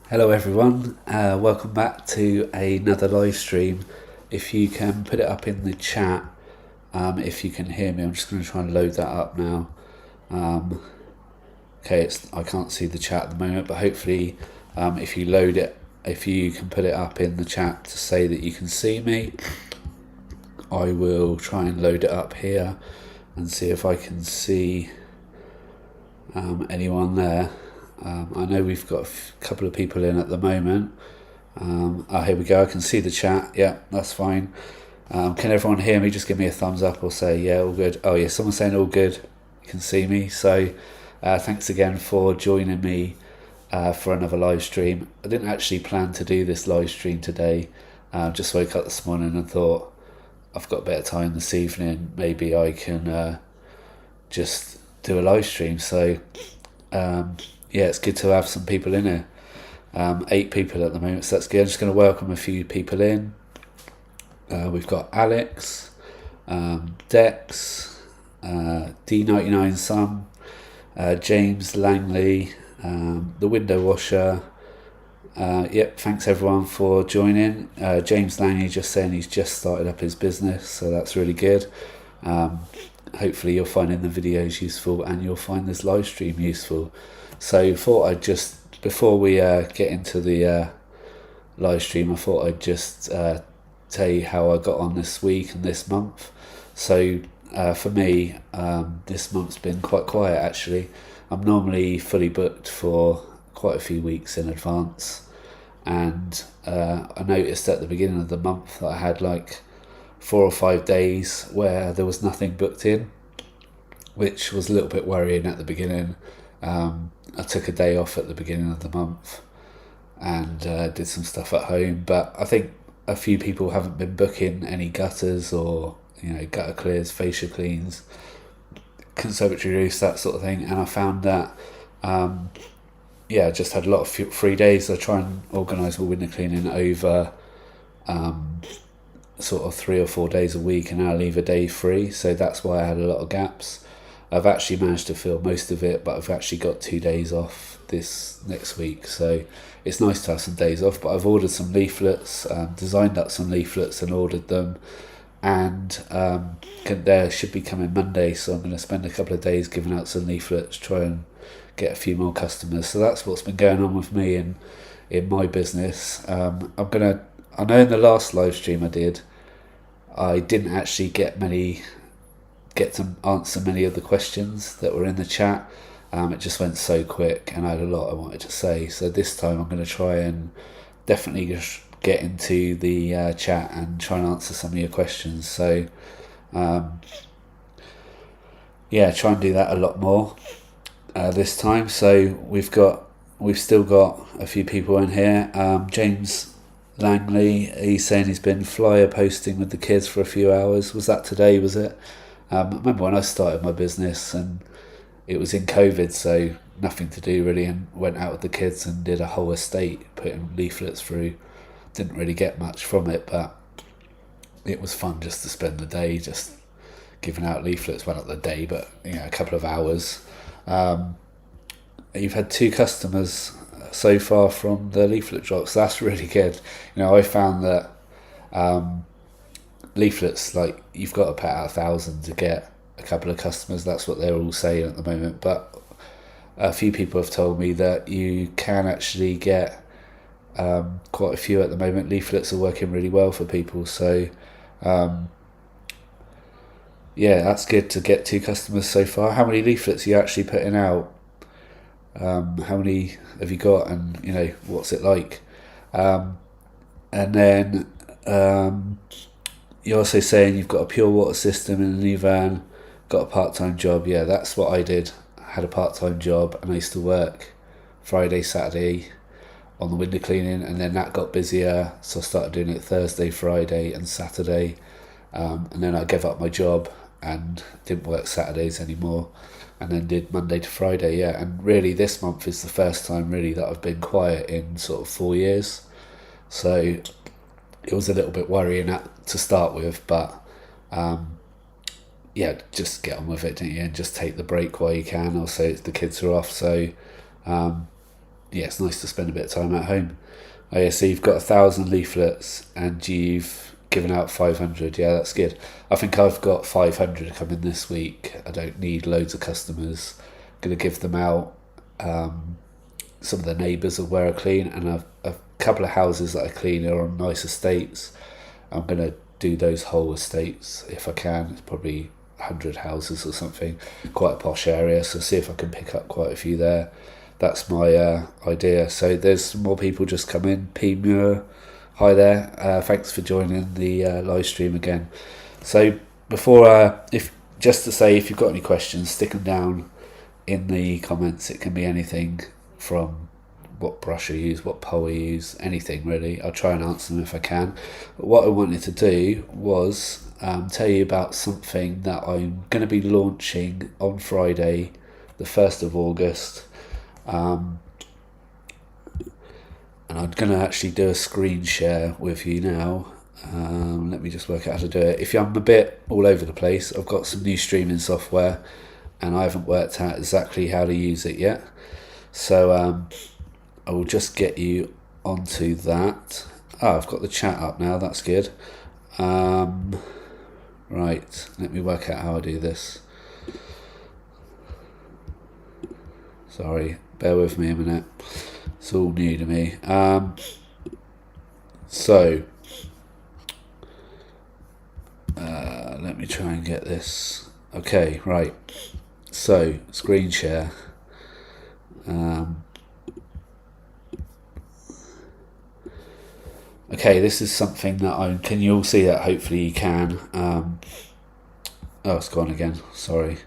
Hello everyone, welcome back to another live stream. If you can put it up in the chat, if you can hear me, I'm just going to try and load that up now. Okay, I can't see the chat at the moment, but hopefully if you load it, if you can put it up in the chat to say that you can see me, I will try and load it up here and see if I can see anyone there. I know we've got a couple of people in at the moment. Here we go. I can see the chat. Yeah, that's fine. Can everyone hear me? Just give me a thumbs up or say, yeah, all good. Oh, yeah, someone's saying all good. You can see me. So thanks again for joining me for another live stream. I didn't actually plan to do this live stream today. Just woke up this morning and thought, I've got a bit of time this evening. Maybe I can just do a live stream. So yeah, it's good to have some people in here. 8 people at the moment, so that's good. I'm just going to welcome a few people in. We've got Alex, Dex, D99 Sam, James Langley, the window washer. Yep, thanks everyone for joining. James Langley just saying he's just started up his business, so that's really good. Hopefully you're finding the videos useful and you'll find this live stream useful. So thought I'd just, before we get into the live stream, I thought I'd just tell you how I got on this week and this month. So for me, this month's been quite quiet actually. I'm normally fully booked for quite a few weeks in advance, and I noticed at the beginning of the month that I had like 4 or 5 days where there was nothing booked in, which was a little bit worrying at the beginning. I took a day off at the beginning of the month and did some stuff at home, but I think a few people haven't been booking any gutters or gutter clears, fascia cleans, conservatory roofs, that sort of thing, and I found that I just had a lot of free days. I try and organise my window cleaning over sort of 3 or 4 days a week, and I'll leave a day free, so that's why I had a lot of gaps. I've actually managed to fill most of it, but I've actually got 2 days off this next week, so it's nice to have some days off. But I've ordered some leaflets, designed up some leaflets and ordered them, and they should be coming Monday, so I'm going to spend a couple of days giving out some leaflets, try and get a few more customers. So that's what's been going on with me in my business. I know in the last live stream I didn't actually get to answer many of the questions that were in the chat. It just went so quick and I had a lot I wanted to say, so this time I'm going to try and definitely just get into the chat and try and answer some of your questions. So try and do that a lot more this time. So we've still got a few people in here. James Langley, he's saying he's been flyer posting with the kids for a few hours. Was that today, was it? I remember when I started my business and it was in COVID, so nothing to do really, and went out with the kids and did a whole estate, putting leaflets through. Didn't really get much from it, but it was fun just to spend the day just giving out leaflets. Well, not the day, but a couple of hours. You've had 2 customers so far from the leaflet drops. That's really good. I found that leaflets, like, you've got to put out 1,000 to get a couple of customers. That's what they're all saying at the moment, but a few people have told me that you can actually get quite a few at the moment. Leaflets are working really well for people, so that's good to get 2 customers so far. How many leaflets are you actually putting out? How many have you got, and what's it like? And then you're also saying you've got a pure water system in a new van, got a part-time job. Yeah, that's what I did. I had a part-time job and I used to work Friday, Saturday on the window cleaning, and then that got busier, so I started doing it Thursday, Friday and Saturday, and then I gave up my job and didn't work Saturdays anymore, and then did Monday to Friday. And really this month is the first time really that I've been quiet in sort of 4 years, so it was a little bit worrying to start with, but just get on with it, don't you, and just take the break while you can. Also, the kids are off, so yeah, it's nice to spend a bit of time at home. Oh yeah, so you've got 1,000 leaflets and you've given out 500. Yeah, that's good. I think I've got 500 coming this week. I don't need loads of customers. Going to give them out. Some of the neighbours of where I clean, and a couple of houses that I clean are on nice estates. I'm going to do those whole estates if I can. It's probably 100 houses or something, quite a posh area, so see if I can pick up quite a few there. That's my idea. So there's some more people just come in. P. Muir, hi there. Thanks for joining the live stream again. So before, if just to say, if you've got any questions, stick them down in the comments. It can be anything from what brush I use, what pole I use, anything really. I'll try and answer them if I can. But what I wanted to do was tell you about something that I'm going to be launching on Friday, the 1st of August. And I'm going to actually do a screen share with you now. Let me just work out how to do it. If I'm a bit all over the place, I've got some new streaming software and I haven't worked out exactly how to use it yet. So I will just get you onto that. I've got the chat up now, that's good. Right, let me work out how I do this. Sorry, bear with me a minute. It's all new to me. Let me try and get this. Okay, right. So, screen share. Okay, this is something that can you all see that? Hopefully you can. It's gone again, sorry.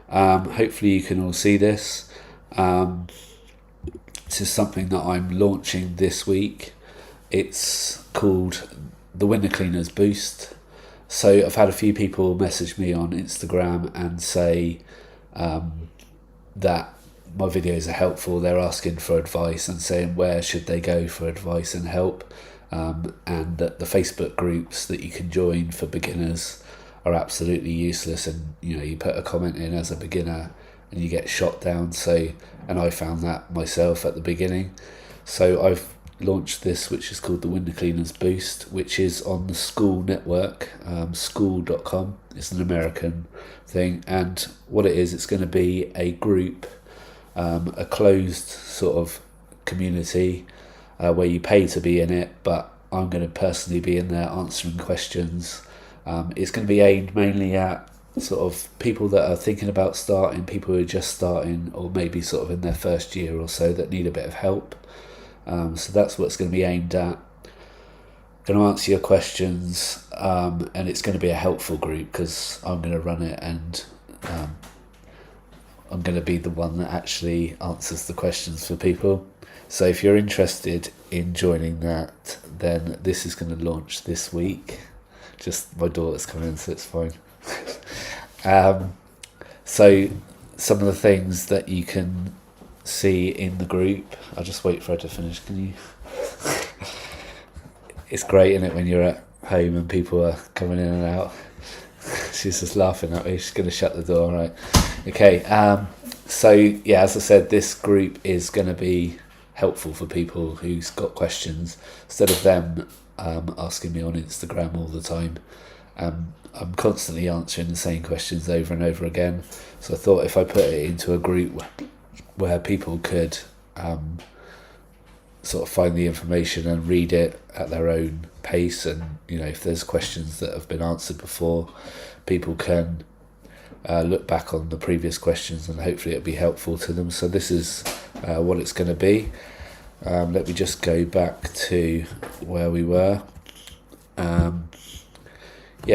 Hopefully you can all see this. This is something that I'm launching this week. It's called the Window Cleaners Boost. So I've had a few people message me on Instagram and say that my videos are helpful. They're asking for advice and saying where should they go for advice and help, and that the Facebook groups that you can join for beginners are absolutely useless, and you put a comment in as a beginner and you get shot down. And I found that myself at the beginning. So I've launched this, which is called the Window Cleaners Boost, which is on the School network, school.com. It's an American thing, and what it is, it's going to be a group, a closed sort of community where you pay to be in it, but I'm going to personally be in there answering questions. It's going to be aimed mainly at sort of people that are thinking about starting, people who are just starting, or maybe sort of in their first year or so that need a bit of help. So that's what it's going to be aimed at. Going to answer your questions, and it's going to be a helpful group because I'm going to run it, and I'm going to be the one that actually answers the questions for people. So if you're interested in joining that, then this is going to launch this week. Just my daughter's coming in, so it's fine. So some of the things that you can see in the group, I'll just wait for her to finish. Can you? It's great, isn't it, when you're at home and people are coming in and out. She's just laughing at me. She's going to shut the door, right? Okay. So yeah, as I said, this group is going to be helpful for people who's got questions, instead of them asking me on Instagram all the time. I'm constantly answering the same questions over and over again. So I thought if I put it into a group where people could sort of find the information and read it at their own pace, and if there's questions that have been answered before, people can look back on the previous questions and hopefully it'll be helpful to them. So this is what it's going to be. Let me just go back to where we were.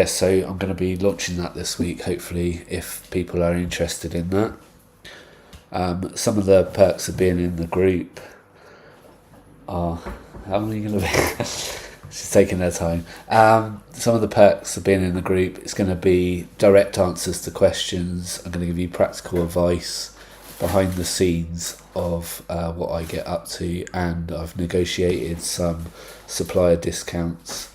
So I'm going to be launching that this week, hopefully, if people are interested in that. Some of the perks of being in the group are... How long are you going to be? She's taking their time. Some of the perks of being in the group, it's going to be direct answers to questions. I'm going to give you practical advice behind the scenes of what I get up to, and I've negotiated some supplier discounts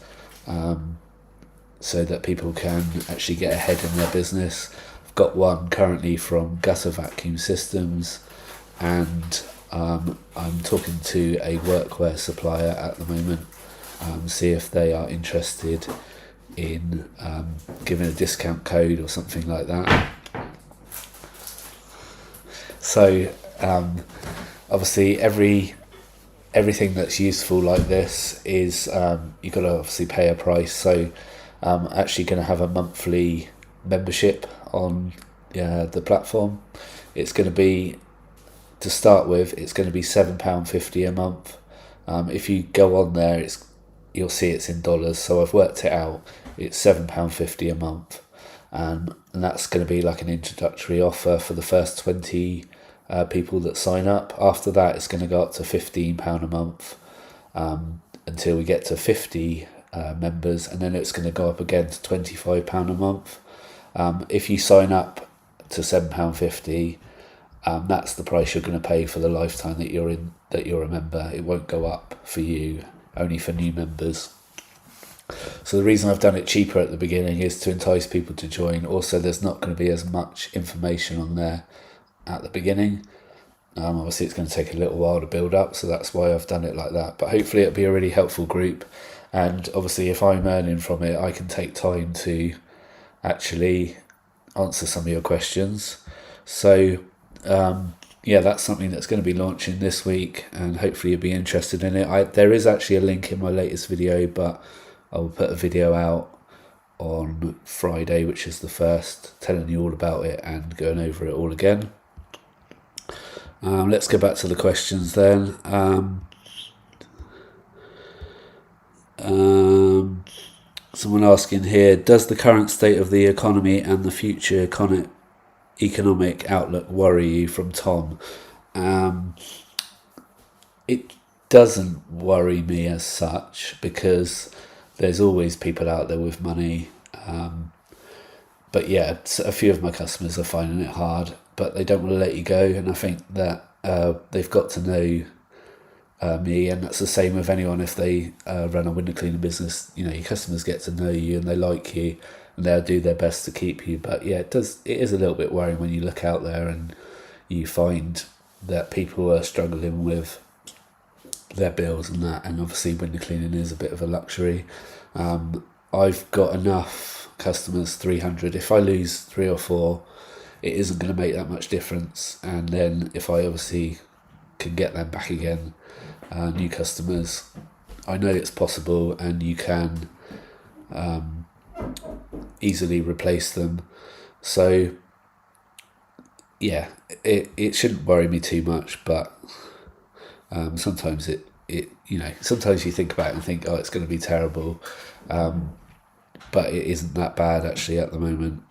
so that people can actually get ahead in their business. I've got one currently from Gutter Vacuum Systems, and I'm talking to a workwear supplier at the moment, see if they are interested in giving a discount code or something like that. So obviously everything that's useful like this is you've got to obviously pay a price. So I'm actually going to have a monthly membership on the platform. It's going to be, to start with, it's going to be £7.50 a month. If you go on there, you'll see it's in dollars. So I've worked it out. It's £7.50 a month, and that's going to be like an introductory offer for the first 20 people that sign up. After that, it's going to go up to £15 a month until we get to 50 members, and then it's going to go up again to £25 a month. If you sign up to £7.50, that's the price you're going to pay for the lifetime that you're a member. It won't go up for you, only for new members. So the reason I've done it cheaper at the beginning is to entice people to join. Also, there's not going to be as much information on there at the beginning. Obviously, it's going to take a little while to build up, so that's why I've done it like that. But hopefully it'll be a really helpful group. And obviously, if I'm earning from it, I can take time to actually answer some of your questions. So that's something that's going to be launching this week, and hopefully you'll be interested in it. There is actually a link in my latest video, but I will put a video out on Friday, which is the 1st, telling you all about it and going over it all again. Let's go back to the questions then. Someone asking here, does the current state of the economy and the future economic outlook worry you? From Tom. It doesn't worry me as such, because there's always people out there with money. But yeah, a few of my customers are finding it hard, but they don't want to let you go. And I think that they've got to know me, and that's the same with anyone. If they run a window cleaning business, your customers get to know you and they like you, and they'll do their best to keep you. But yeah, it is a little bit worrying when you look out there and you find that people are struggling with their bills and that, and obviously window cleaning is a bit of a luxury. I've got enough customers, 300. If I lose 3 or 4, it isn't going to make that much difference. And then if I obviously can get them back again, new customers, I know it's possible, and you can easily replace them. So yeah, it shouldn't worry me too much, but sometimes it sometimes you think about it and think, oh, it's going to be terrible, but it isn't that bad actually at the moment.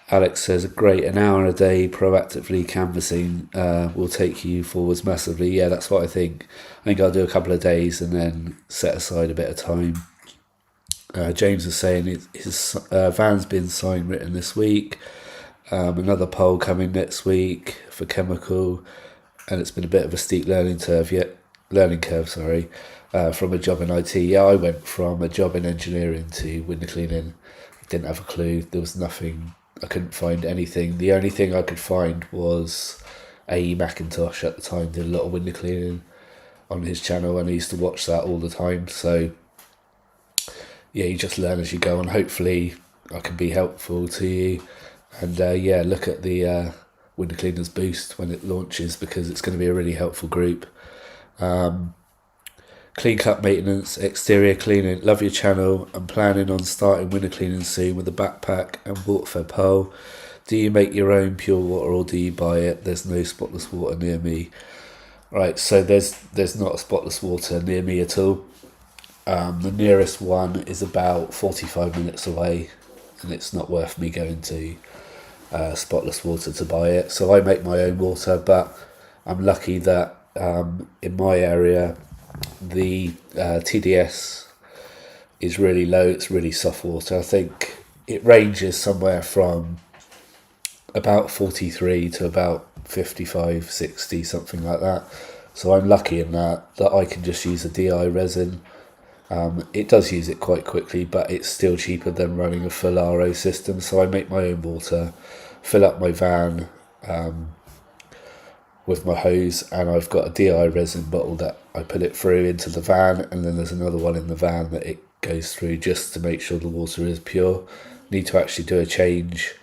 Alex says, great, an hour a day proactively canvassing will take you forwards massively. Yeah, that's what I think. I think I'll do a couple of days and then set aside a bit of time. James is saying his van's been sign written this week. Another poll coming next week for chemical, and it's been a bit of a steep learning curve. From a job in IT. Yeah, I went from a job in engineering to window cleaning. Didn't have a clue. There was nothing. I couldn't find anything. The only thing I could find was A.E. McIntosh at the time did a lot of window cleaning on his channel, and I used to watch that all the time. So yeah, you just learn as you go, and hopefully I can be helpful to you. And look at the Window Cleaners Boost when it launches, because it's going to be a really helpful group. Clean cut maintenance, exterior cleaning. Love your channel. I'm planning on starting window cleaning soon with a backpack and waterfed pole. Do you make your own pure water or do you buy it? There's no spotless water near me. Right, so there's not a spotless water near me at all. The nearest one is about 45 minutes away, and it's not worth me going to spotless water to buy it. So I make my own water, but I'm lucky that in my area the TDS is really low. It's really soft water. I think it ranges somewhere from about 43 to about 55, 60, something like that. So I'm lucky in that I can just use a DI resin. It does use it quite quickly, but it's still cheaper than running a full RO system. So I make my own water, fill up my van, with my hose, and I've got a DI resin bottle that I put it through into the van, and then there's another one in the van that it goes through just to make sure the water is pure. Need to actually do a change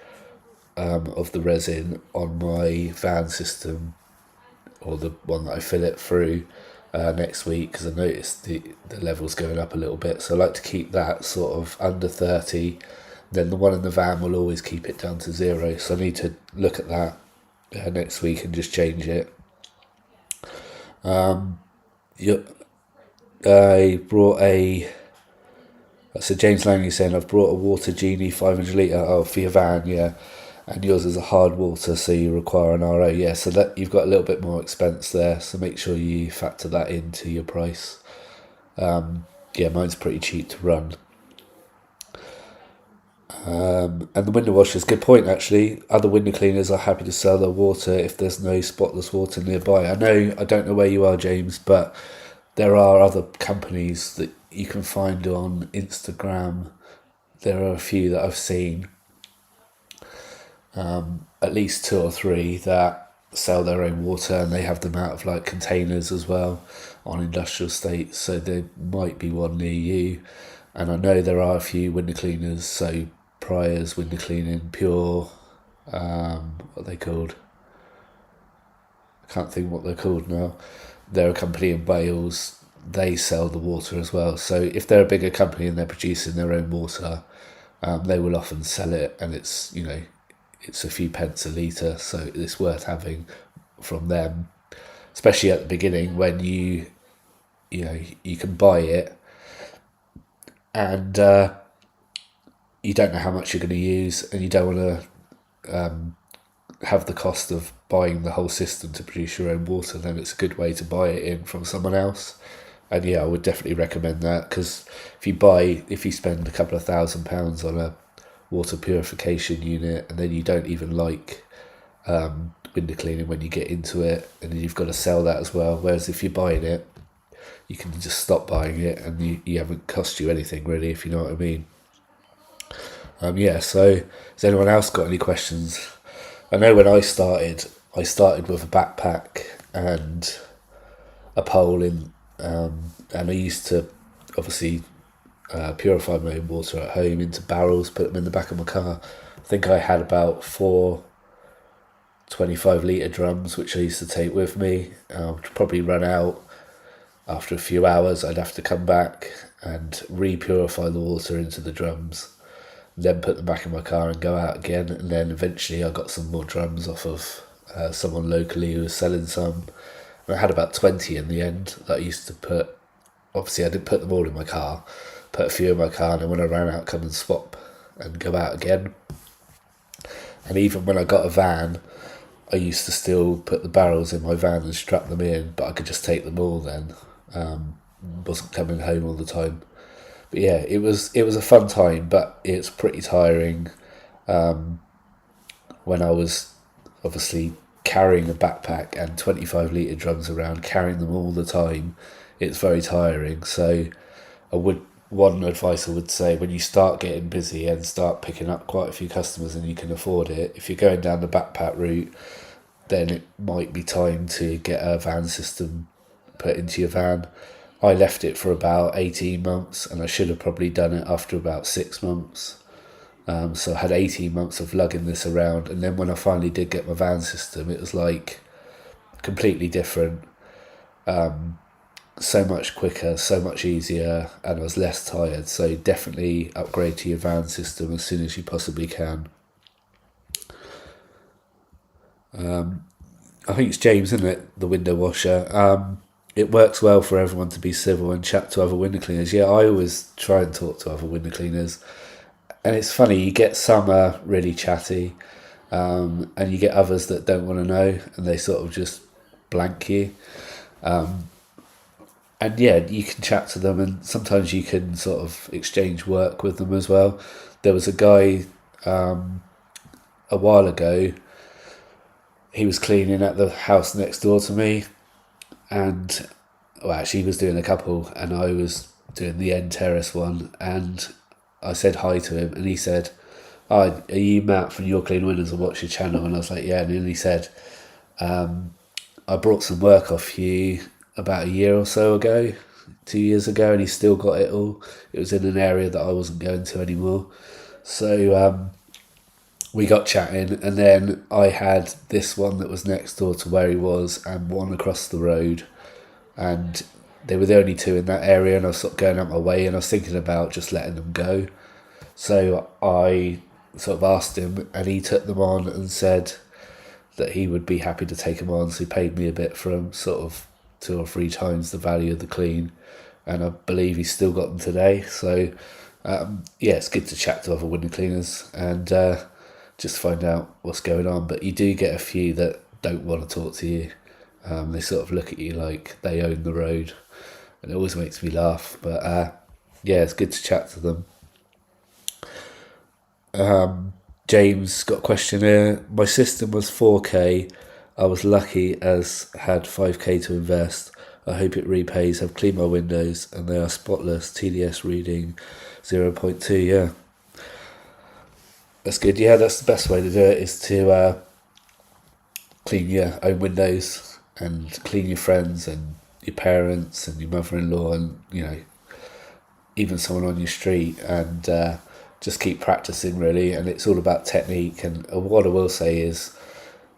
of the resin on my van system, or the one that I fill it through next week, because I noticed the levels going up a little bit, so I like to keep that sort of under 30. Then the one in the van will always keep it down to 0, so I need to look at that next week and just change it. I brought so James Langley saying, I've brought a Water Genie 500 litre, for your van, yeah, and yours is a hard water, so you require an RO, yeah, so that you've got a little bit more expense there, so make sure you factor that into your price. Mine's pretty cheap to run. And the window washers, good point actually. Other window cleaners are happy to sell their water if there's no spotless water nearby. I don't know where you are, James, but there are other companies that you can find on Instagram. There are a few that I've seen, at least 2 or 3 that sell their own water, and they have them out of like containers as well on industrial estates, so there might be one near you. And I know there are a few window cleaners, so Prior's Window Cleaning, Pure, what are they called? I can't think what they're called now. They're a company in Wales. They sell the water as well. So if they're a bigger company and they're producing their own water, they will often sell it, and it's a few pence a litre, so it's worth having from them, especially at the beginning when you can buy it and you don't know how much you're going to use, and you don't want to have the cost of buying the whole system to produce your own water. Then it's a good way to buy it in from someone else. And I would definitely recommend that, because if you spend a couple of £1,000 on a water purification unit, and then you don't even like window cleaning when you get into it, and then you've got to sell that as well. Whereas if you're buying it, you can just stop buying it, and you haven't cost you anything really, if you know what I mean. So has anyone else got any questions? I know when I started with a backpack and a pole in, and I used to obviously purify my own water at home into barrels, put them in the back of my car. I think I had about 4 25 litre drums, which I used to take with me. Probably run out after a few hours. I'd have to come back and re-purify the water into the drums, then put them back in my car and go out again. And then eventually I got some more drums off of someone locally who was selling some. And I had about 20 in the end that I used to put. Obviously I didn't put them all in my car, put a few in my car, and then when I ran out, come and swap and go out again. And even when I got a van, I used to still put the barrels in my van and strap them in, but I could just take them all then. Wasn't coming home all the time. But yeah, it was a fun time, but it's pretty tiring when I was obviously carrying a backpack and 25 litre drums around, carrying them all the time. It's very tiring. So one advice I would say, when you start getting busy and start picking up quite a few customers and you can afford it, if you're going down the backpack route, then it might be time to get a van system put into your van. I left it for about 18 months, and I should have probably done it after about 6 months. So I had 18 months of lugging this around, and then when I finally did get my van system, it was like completely different. So much quicker, so much easier, and I was less tired. So definitely upgrade to your van system as soon as you possibly can. I think it's James, isn't it? The window washer. It works well for everyone to be civil and chat to other window cleaners. Yeah, I always try and talk to other window cleaners. And it's funny, you get some really chatty, and you get others that don't want to know, and they sort of just blank you. And yeah, you can chat to them, and sometimes you can sort of exchange work with them as well. There was a guy a while ago, he was cleaning at the house next door to me, and actually he was doing a couple, and I was doing the end terrace one, and I said hi to him, and he said, "Oh, are you Matt from Your Clean Windows? I watch your channel." And I was like, "Yeah." And then he said, I brought some work off you about a year or so ago, 2 years ago, and he still got it all. It was in an area that I wasn't going to anymore. So we got chatting, and then I had this one that was next door to where he was, and one across the road, and they were the only two in that area, and I was sort of going out my way, and I was thinking about just letting them go. So I sort of asked him, and he took them on and said that he would be happy to take them on. So he paid me a bit for them, sort of 2 or 3 times the value of the clean, and I believe he's still got them today. So yeah, it's good to chat to other window cleaners and just find out what's going on. But you do get a few that don't want to talk to you. They sort of look at you like they own the road, and it always makes me laugh. But yeah, it's good to chat to them. James got a question here. My system was 4K. I was lucky as had 5K to invest. I hope it repays. I've cleaned my windows and they are spotless. TDS reading 0.2. Yeah, that's good. Yeah, that's the best way to do it, is to clean your own windows and clean your friends and your parents and your mother-in-law and, you know, even someone on your street, and just keep practicing really. And it's all about technique, and what I will say is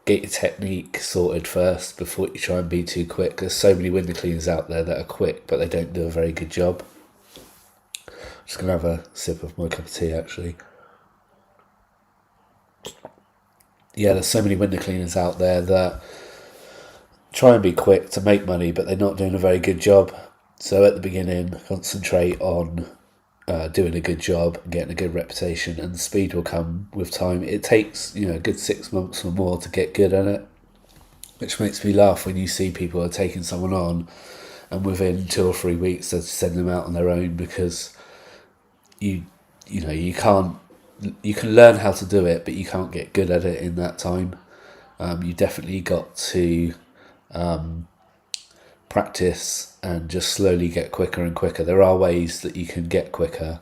get your technique sorted first before you try and be too quick. There's so many window cleaners out there that are quick but they don't do a very good job. I'm just going to have a sip of my cup of tea actually. Yeah, there's so many window cleaners out there that try and be quick to make money, but they're not doing a very good job. So at the beginning, concentrate on doing a good job and getting a good reputation, and the speed will come with time. It takes, you know, a good 6 months or more to get good at it, which makes me laugh when you see people are taking someone on and within 2 or 3 weeks they send them out on their own, because you know you can learn how to do it, but you can't get good at it in that time. You definitely got to practice and just slowly get quicker and quicker. There are ways that you can get quicker,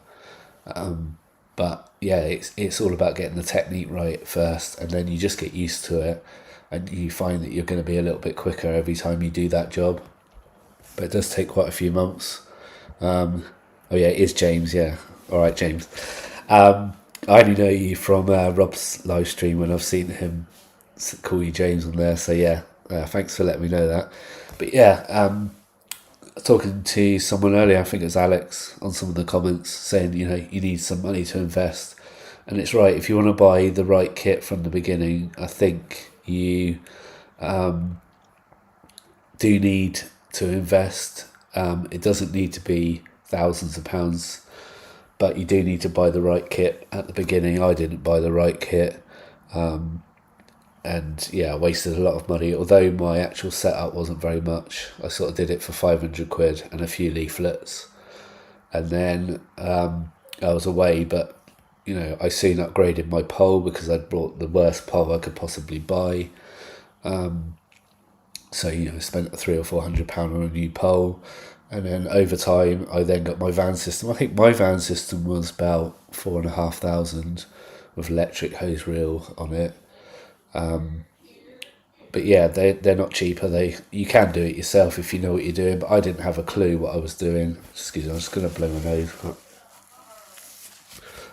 but yeah, it's all about getting the technique right first, and then you just get used to it, and you find that you're going to be a little bit quicker every time you do that job. But it does take quite a few months. Oh yeah, it is James. Yeah, all right, James. I only know you from Rob's live stream when I've seen him call you James on there. So yeah, thanks for letting me know that. But yeah, talking to someone earlier, I think it was Alex, on some of the comments saying, you know, you need some money to invest. And it's right, if you want to buy the right kit from the beginning, I think you do need to invest. It doesn't need to be thousands of pounds, but you do need to buy the right kit at the beginning. I didn't buy the right kit. And yeah, I wasted a lot of money. Although my actual setup wasn't very much, I sort of did it for 500 quid and a few leaflets, and then I was away. But you know, I soon upgraded my pole because I'd bought the worst pole I could possibly buy. So you know, I spent £300 or £400 on a new pole, and then over time I then got my van system. I think my van system was about 4,500 with electric hose reel on it. But yeah, they're not cheaper. You can do it yourself if you know what you're doing, but I didn't have a clue what I was doing. Excuse me, I'm just going to blow my nose. I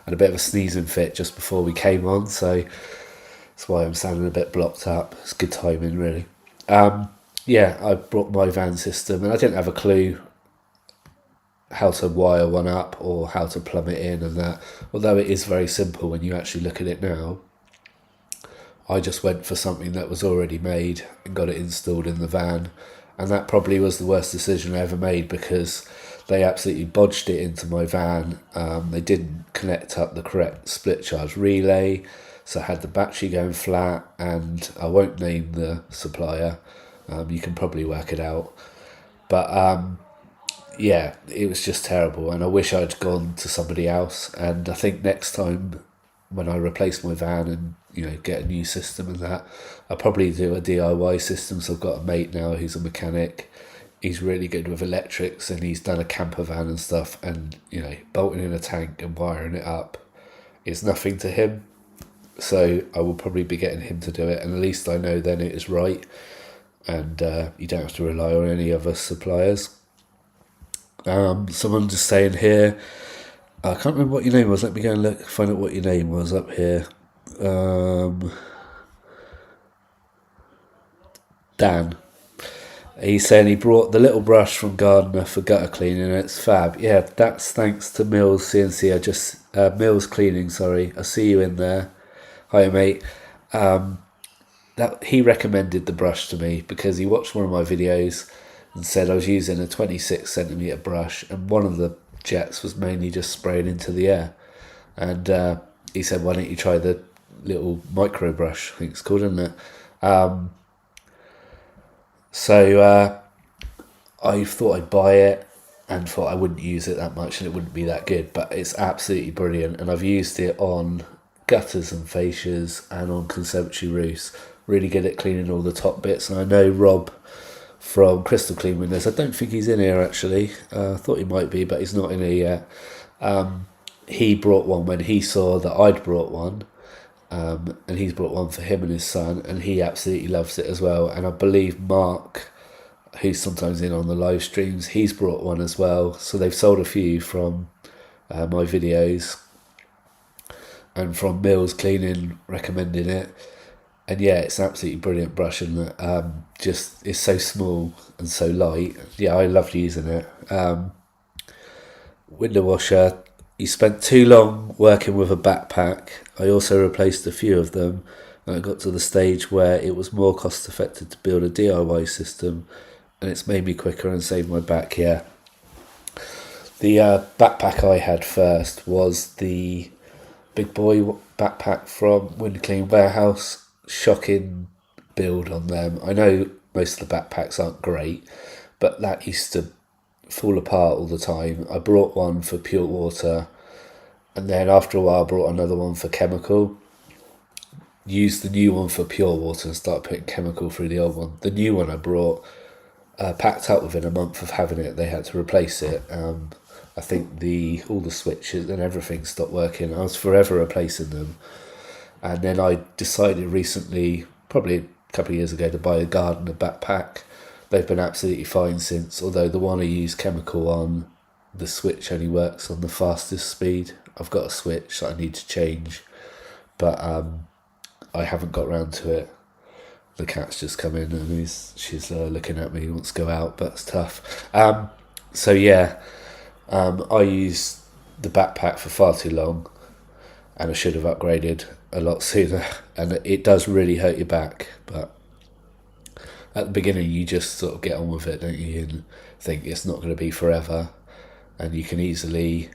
had a bit of a sneezing fit just before we came on, so that's why I'm sounding a bit blocked up. It's good timing, really. Yeah, I brought my van system, and I didn't have a clue how to wire one up or how to plumb it in and that. Although it is very simple when you actually look at it now. I just went for something that was already made and got it installed in the van, and that probably was the worst decision I ever made, because they absolutely bodged it into my van. They didn't connect up the correct split charge relay, so I had the battery going flat, and I won't name the supplier. You can probably work it out, but yeah, it was just terrible, and I wish I'd gone to somebody else. And I think next time when I replace my van and, you know, get a new system and that, I'll probably do a DIY system. So I've got a mate now who's a mechanic. He's really good with electrics, and he's done a camper van and stuff, and, you know, bolting in a tank and wiring it up is nothing to him. So I will probably be getting him to do it, and at least I know then it is right. and you don't have to rely on any other suppliers. Someone just saying here, I can't remember what your name was. Let me go and look, find out what your name was up here. Dan. He's saying he brought the little brush from Gardner for gutter cleaning and it's fab. Yeah, that's thanks to Mills CNC. Mills Cleaning, sorry. I see you in there. Hi, mate. That he recommended the brush to me because he watched one of my videos and said I was using a 26cm brush, and one of the jets was mainly just spraying into the air. And he said, why don't you try the little micro brush, I think it's called, isn't it? So I thought I'd buy it and thought I wouldn't use it that much and it wouldn't be that good, but it's absolutely brilliant, and I've used it on gutters and fascias and on conservatory roofs. Really good at cleaning all the top bits. And I know Rob from Crystal Clean Windows, I don't think he's in here actually, I thought he might be, but he's not in here yet. He brought one when he saw that I'd brought one, and he's brought one for him and his son, and he absolutely loves it as well. And I believe Mark, who's sometimes in on the live streams, he's brought one as well. So they've sold a few from my videos, and from Mills Cleaning recommending it. And yeah, it's an absolutely brilliant brush, and just it's so small and so light. Yeah, I loved using it. Window washer. You spent too long working with a backpack. I also replaced a few of them, and I got to the stage where it was more cost effective to build a DIY system, and it's made me quicker and saved my back. Yeah. The backpack I had first was the Big Boy backpack from Window Clean Warehouse. Shocking build on them. I know most of the backpacks aren't great, but that used to fall apart all the time. I brought one for pure water, and then after a while I brought another one for chemical. Used the new one for pure water and started putting chemical through the old one. The new one I brought packed up within a month of having it. They had to replace it. I think all the switches and everything stopped working. I was forever replacing them. And then I decided recently, probably a couple of years ago, to buy a Gardner backpack. They've been absolutely fine since, although the one I use chemical on, the switch only works on the fastest speed. I've got a switch that I need to change, but I haven't got round to it. The cat's just come in and she's looking at me, wants to go out, but it's tough. So yeah, I used the backpack for far too long, and I should have upgraded a lot sooner, and it does really hurt your back, but at the beginning you just sort of get on with it, don't you, and think it's not going to be forever, and you can easily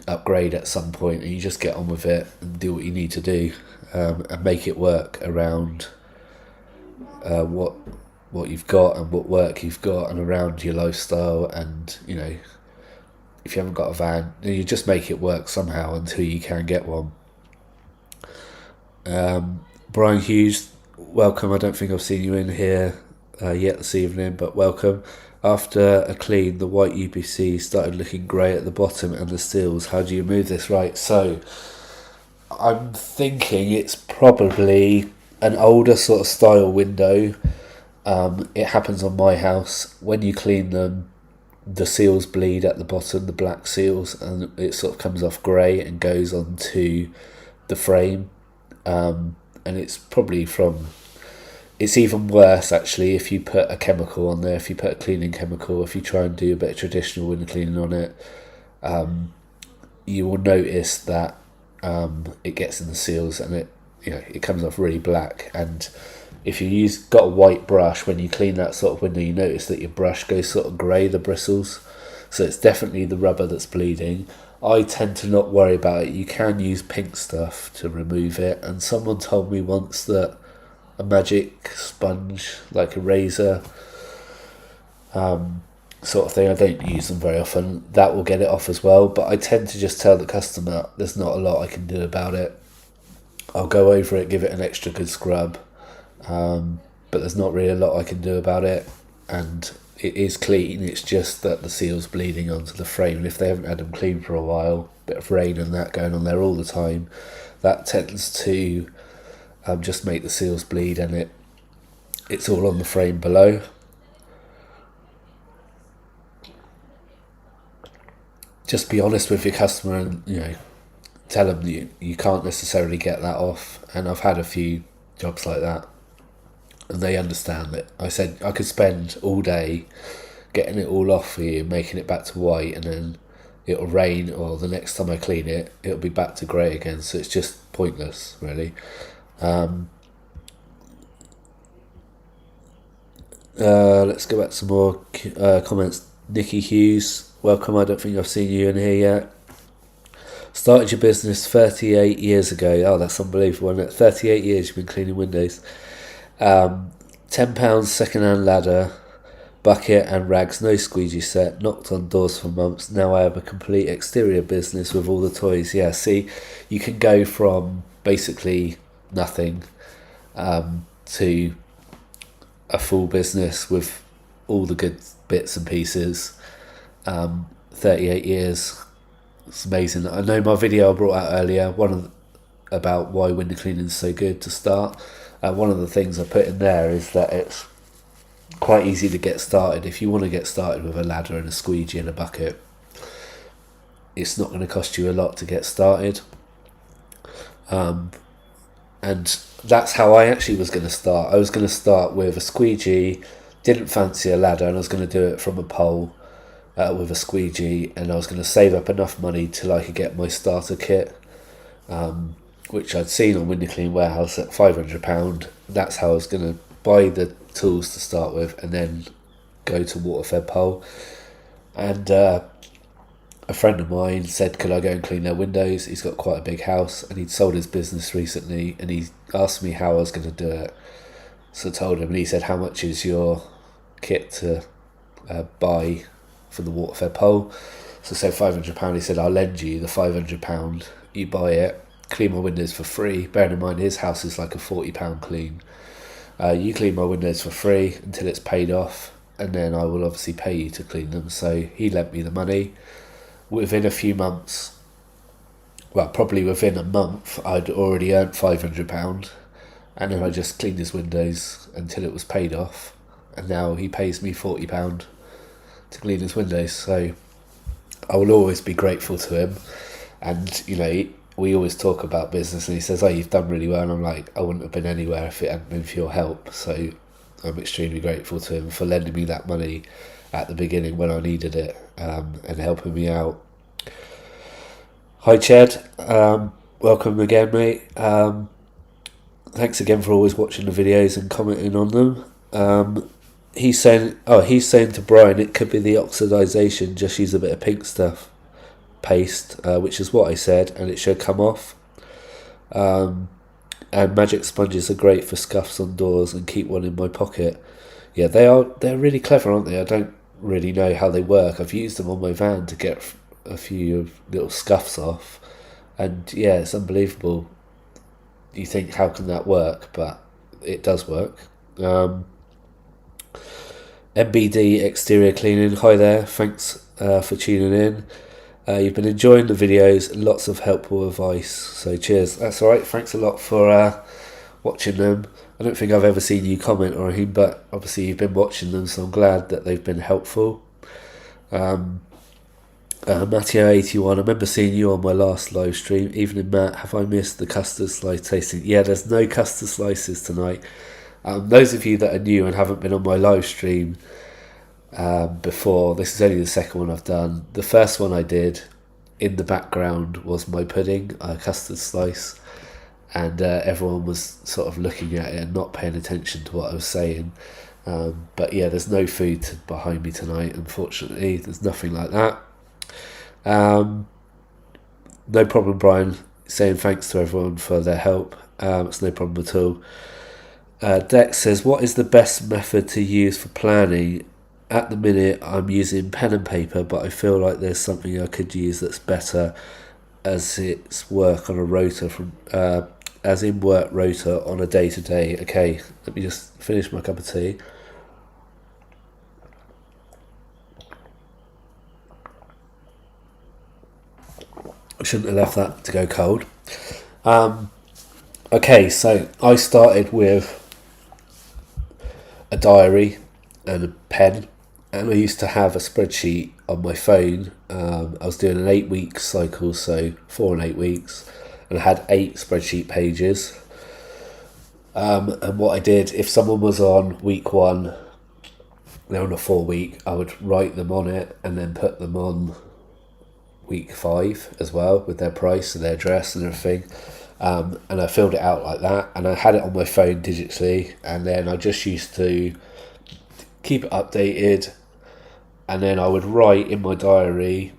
upgrade at some point, and you just get on with it and do what you need to do, and make it work around what you've got and what work you've got, and around your lifestyle. And you know, if you haven't got a van, you just make it work somehow until you can get one. Brian Hughes, welcome. I don't think I've seen you in here yet this evening, but welcome. After a clean, the white UPC started looking grey at the bottom and the seals. How do you remove this? Right, so I'm thinking it's probably an older sort of style window. It happens on my house. When you clean them, the seals bleed at the bottom, the black seals, and it sort of comes off grey and goes onto the frame. And it's probably it's even worse actually if you put a chemical on there, if you put a cleaning chemical, if you try and do a bit of traditional window cleaning on it, you will notice that it gets in the seals and it comes off really black. And if you got a white brush, when you clean that sort of window, you notice that your brush goes sort of grey, the bristles. So it's definitely the rubber that's bleeding. I tend to not worry about it. You can use pink stuff to remove it. And someone told me once that a magic sponge, like a razor sort of thing, I don't use them very often, that will get it off as well. But I tend to just tell the customer there's not a lot I can do about it. I'll go over it, give it an extra good scrub. But there's not really a lot I can do about it, and it is clean. It's just that the seal's bleeding onto the frame, and if they haven't had them clean for a while, bit of rain and that going on there all the time, that tends to just make the seals bleed, and it's all on the frame below. Just be honest with your customer and tell them you can't necessarily get that off. And I've had a few jobs like that, and they understand it. I said I could spend all day getting it all off for you, making it back to white, and then it'll rain, or the next time I clean it, it'll be back to grey again. So it's just pointless, really. Let's go back to some more comments. Nikki Hughes, welcome. I don't think I've seen you in here yet. Started your business 38 years ago. Oh, that's unbelievable, isn't it? 38 years you've been cleaning windows. £10 second-hand ladder, bucket and rags, no squeegee set, knocked on doors for months. Now I have a complete exterior business with all the toys. Yeah, see, you can go from basically nothing to a full business with all the good bits and pieces. 38 years, it's amazing. I know my video I brought out earlier, about why window cleaning is so good to start. One of the things I put in there is that it's quite easy to get started. If you want to get started with a ladder and a squeegee and a bucket, it's not going to cost you a lot to get started. And that's how I actually was going to start. I was going to start with a squeegee, didn't fancy a ladder, and I was going to do it from a pole with a squeegee, and I was going to save up enough money till I could get my starter kit, which I'd seen on Window Clean Warehouse at £500. That's how I was going to buy the tools to start with, and then go to water-fed pole. And a friend of mine said, could I go and clean their windows? He's got quite a big house, and he'd sold his business recently, and he asked me how I was going to do it. So I told him, and he said, how much is your kit to buy for the water-fed pole? So I said £500. He said, I'll lend you the £500, you buy it, clean my windows for free. Bearing in mind his house is like a £40 clean. You clean my windows for free until it's paid off, and then I will obviously pay you to clean them. So he lent me the money. Within a few months, well, probably within a month, I'd already earned £500, and then I just cleaned his windows until it was paid off, and now he pays me £40 to clean his windows. So I will always be grateful to him. And we always talk about business, and he says, oh, you've done really well, and I'm like, I wouldn't have been anywhere if it hadn't been for your help. So I'm extremely grateful to him for lending me that money at the beginning when I needed it, and helping me out. Hi Chad, welcome again, mate. Thanks again for always watching the videos and commenting on them. He's saying to Brian, it could be the oxidization, just use a bit of pink stuff paste, which is what I said, and it should come off. And magic sponges are great for scuffs on doors, and keep one in my pocket. Yeah, they're really clever, aren't they? I don't really know how they work. I've used them on my van to get a few little scuffs off, and yeah, it's unbelievable. You think, how can that work? But it does work. MBD Exterior Cleaning, hi there, thanks for tuning in. You've been enjoying the videos, lots of helpful advice, so cheers. That's alright, thanks a lot for watching them. I don't think I've ever seen you comment or anything, but obviously you've been watching them, so I'm glad that they've been helpful. Matteo81, I remember seeing you on my last live stream. Evening Matt, have I missed the custard slice tasting? Yeah, there's no custard slices tonight. Those of you that are new and haven't been on my live stream before, this is only the second one I've done. The first one I did, in the background was my pudding, a custard slice, and everyone was sort of looking at it and not paying attention to what I was saying. But yeah, there's no food behind me tonight, unfortunately. There's nothing like that. No problem, Brian, saying thanks to everyone for their help. It's no problem at all. Dex says, what is the best method to use for planning? At the minute I'm using pen and paper, but I feel like there's something I could use that's better, as it's work on a rota as in work rota on a day-to-day. Okay, let me just finish my cup of tea. I shouldn't have left that to go cold. Okay, so I started with a diary and a pen, and I used to have a spreadsheet on my phone. I was doing an 8-week cycle, so 4 and 8 weeks, and I had 8 spreadsheet pages. And what I did, if someone was on week 1, they're on a 4-week, I would write them on it and then put them on week 5 as well with their price and their address and everything. And I filled it out like that, and I had it on my phone digitally, and then I just used to keep it updated, and then I would write in my diary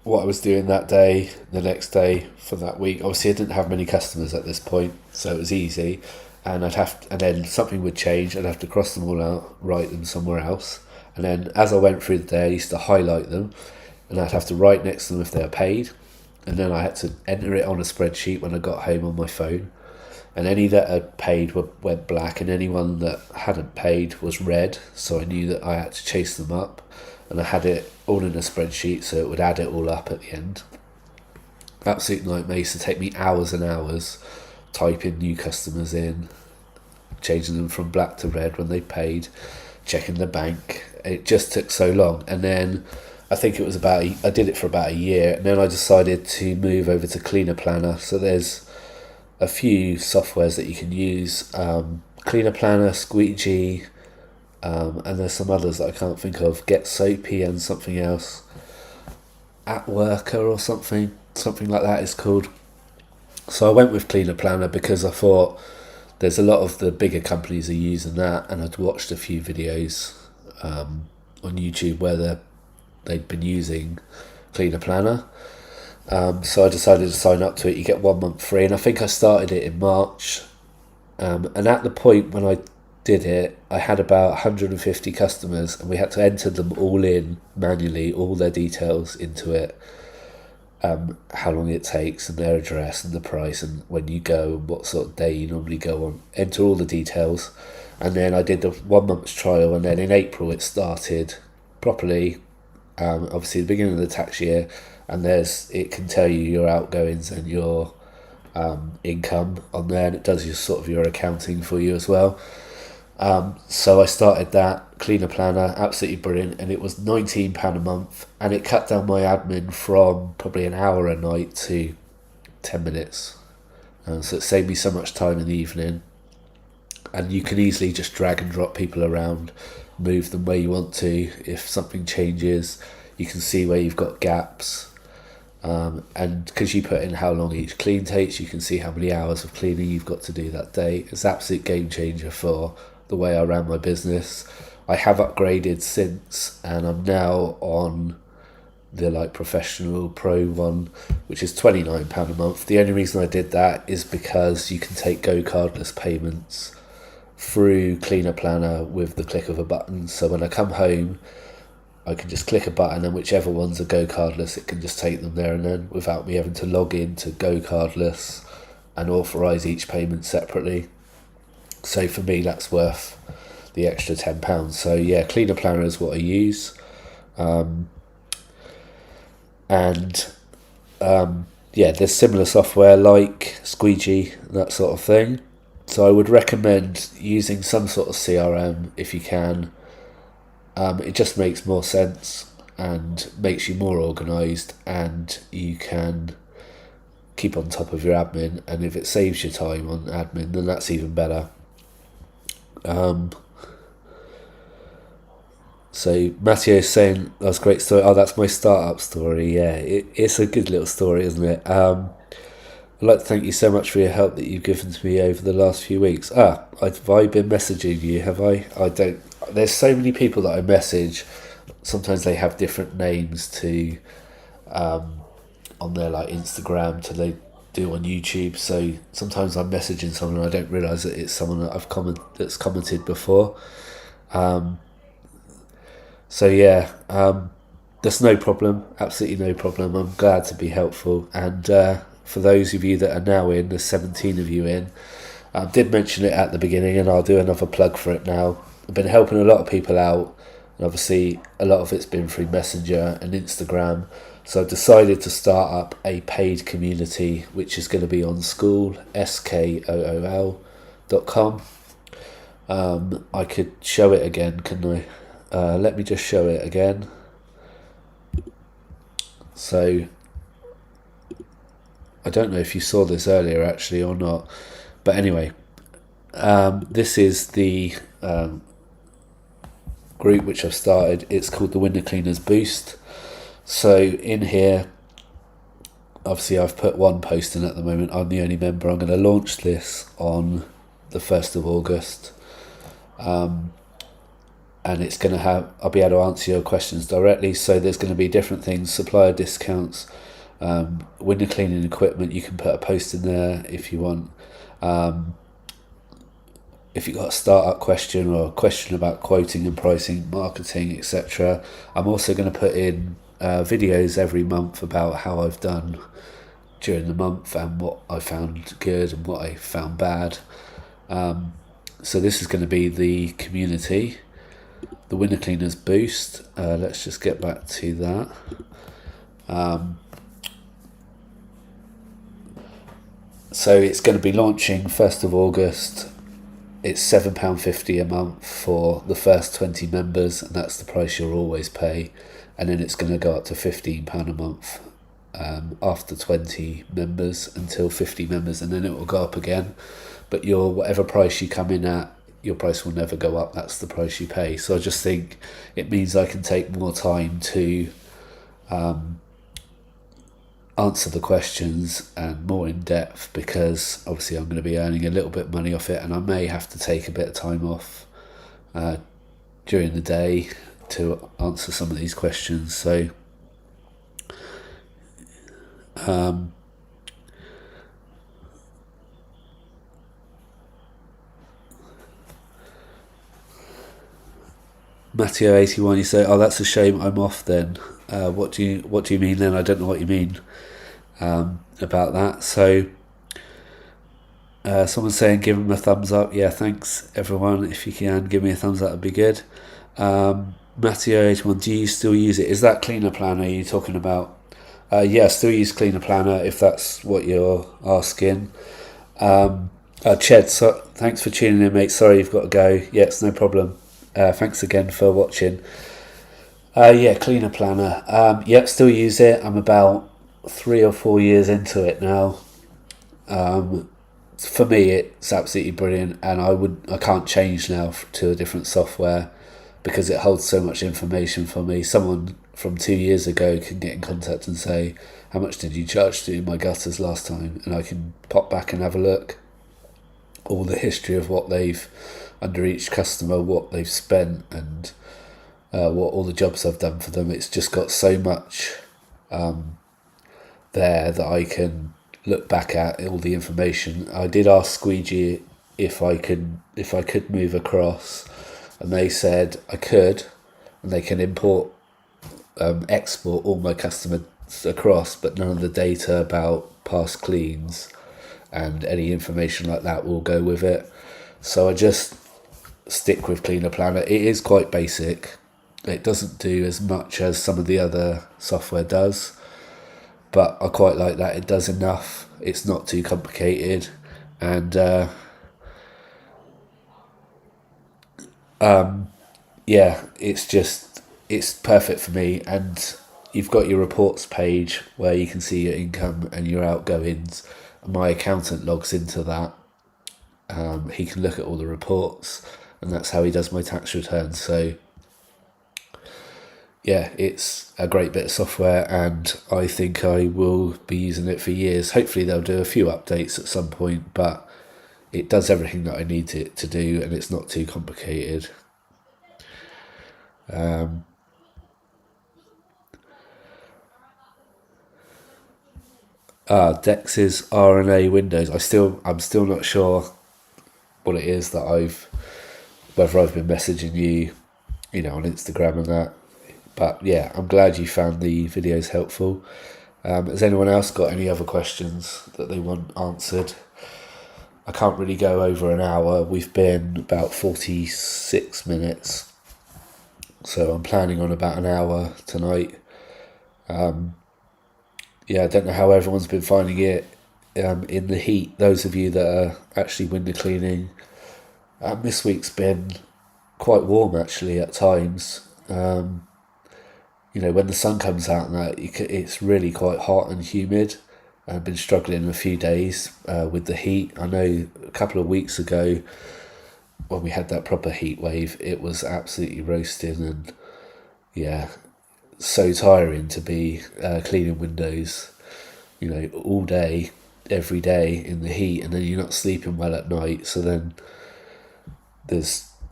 what I was doing that day, the next day for that week. Obviously I didn't have many customers at this point, so it was easy, and and then something would change, I'd have to cross them all out, write them somewhere else, and then as I went through the day I used to highlight them, and I'd have to write next to them if they were paid, and then I had to enter it on a spreadsheet when I got home on my phone, and any that had paid went black, and anyone that hadn't paid was red, so I knew that I had to chase them up, and I had it all in a spreadsheet, so it would add it all up at the end. Absolute nightmare. It used to take me hours and hours typing new customers in, changing them from black to red when they paid, checking the bank. It just took so long, and then I think it was I did it for about a year, and then I decided to move over to Cleaner Planner. So there's a few softwares that you can use, Cleaner Planner, Squeegee, and there's some others that I can't think of, Get Soapy and something else, At Worker or something like that it's called. So I went with Cleaner Planner because I thought there's a lot of the bigger companies are using that, and I'd watched a few videos on YouTube where they'd been using Cleaner Planner. So I decided to sign up to it. You get 1 month free, and I think I started it in March. And at the point when I did it, I had about 150 customers, and we had to enter them all in manually, all their details into it, how long it takes, and their address, and the price, and when you go, and what sort of day you normally go on. Enter all the details, and then I did the 1 month's trial, and then in April it started properly. Obviously, the beginning of the tax year, and it can tell you your outgoings and your income on there, and it does your accounting for you as well. So I started that, Cleaner Planner, absolutely brilliant, and it was £19 a month, and it cut down my admin from probably an hour a night to 10 minutes. So it saved me so much time in the evening, and you can easily just drag and drop people around, move them where you want to. If something changes, you can see where you've got gaps, and because you put in how long each clean takes, you can see how many hours of cleaning you've got to do that day. It's an absolute game changer for the way I ran my business. I have upgraded since, and I'm now on the professional pro one, which is £29 a month. The only reason I did that is because you can take Go Cardless payments through Cleaner Planner with the click of a button. So when I come home, I can just click a button, and whichever ones are Go Cardless, it can just take them there and then without me having to log in to Go Cardless and authorise each payment separately. So for me, that's worth the extra £10. So yeah, Cleaner Planner is what I use. There's similar software like Squeegee, that sort of thing. So I would recommend using some sort of CRM if you can. It just makes more sense and makes you more organised, and you can keep on top of your admin, and if it saves you time on admin, then that's even better. So Matthia's saying, that's a great story. Oh, that's my startup story. Yeah, it's a good little story, isn't it? I'd like to thank you so much for your help that you've given to me over the last few weeks. Have I been messaging you? Have I? I don't. There's so many people that I message. Sometimes they have different names to on their Instagram to they do on YouTube. So sometimes I'm messaging someone and I don't realise that it's someone that that's commented before. There's no problem, absolutely no problem. I'm glad to be helpful, and for those of you that are now in, there's 17 of you in. I did mention it at the beginning, and I'll do another plug for it now. I've been helping a lot of people out, and obviously a lot of it's been through Messenger and Instagram. So I've decided to start up a paid community, which is going to be on Skool, SKOOL.com. I could show it again, couldn't I? Let me just show it again. So I don't know if you saw this earlier actually or not, but anyway, this is the group which I've started. It's called the Window Cleaners Boost. So in here, obviously I've put one post in at the moment. I'm the only member. I'm going to launch this on the 1st of August. And it's going to have, I'll be able to answer your questions directly. So there's going to be different things, supplier discounts, window cleaning equipment. You can put a post in there if you want. If you've got a startup question or a question about quoting and pricing, marketing, etc. I'm also going to put in videos every month about how I've done during the month and what I found good and what I found bad. So this is going to be the community, the Window Cleaners Boost. Let's just get back to that. So it's going to be launching 1st of August. It's £7.50 a month for the first 20 members, and that's the price you'll always pay. And then it's going to go up to £15 a month after 20 members until 50 members, and then it will go up again. But your whatever price you come in at, your price will never go up. That's the price you pay. So I just think it means I can take more time to answer the questions and more in depth, because obviously I'm going to be earning a little bit of money off it, and I may have to take a bit of time off during the day to answer some of these questions. So Matteo81, you say, oh, that's a shame I'm off then. What do you mean then? I don't know what you mean about that. So someone's saying give him a thumbs up. Yeah, thanks everyone. If you can give me a thumbs up, that'd be good. Matteo81, do you still use it? Is that Cleaner Planner you're talking about? Yeah, still use Cleaner Planner if that's what you're asking. Ched, so thanks for tuning in, mate. Sorry you've got to go. Yeah, it's no problem. Thanks again for watching. Yeah, Cleaner Planner. Yep, still use it. I'm about 3 or 4 years into it now. For me, it's absolutely brilliant, and I can't change now to a different software because it holds so much information for me. Someone from 2 years ago can get in contact and say, how much did you charge to do my gutters last time? And I can pop back and have a look. All the history of what they've, under each customer, what they've spent, and what all the jobs I've done for them. It's just got so much there that I can look back at all the information. I did ask Squeegee if I could move across, and they said I could, and they can export all my customers across, but none of the data about past cleans and any information like that will go with it. So I just stick with Cleaner Planner. It is quite basic. It doesn't do as much as some of the other software does, but I quite like that. It does enough. It's not too complicated, and yeah, it's perfect for me. And you've got your reports page where you can see your income and your outgoings. My accountant logs into that. He can look at all the reports, and that's how he does my tax return. So yeah, it's a great bit of software, and I think I will be using it for years. Hopefully they'll do a few updates at some point, but it does everything that I need it to do, and it's not too complicated. Dex's RNA Windows. I'm still not sure what it is that whether I've been messaging you, on Instagram and that. But yeah, I'm glad you found the videos helpful. Has anyone else got any other questions that they want answered? I can't really go over an hour. We've been about 46 minutes. So I'm planning on about an hour tonight. Yeah, I don't know how everyone's been finding it in the heat. Those of you that are actually window cleaning, This week's been quite warm actually at times. When the sun comes out and that, it's really quite hot and humid. I've been struggling a few days with the heat. I know a couple of weeks ago when we had that proper heat wave, it was absolutely roasting, and yeah, so tiring to be cleaning windows, all day, every day in the heat, and then you're not sleeping well at night. So then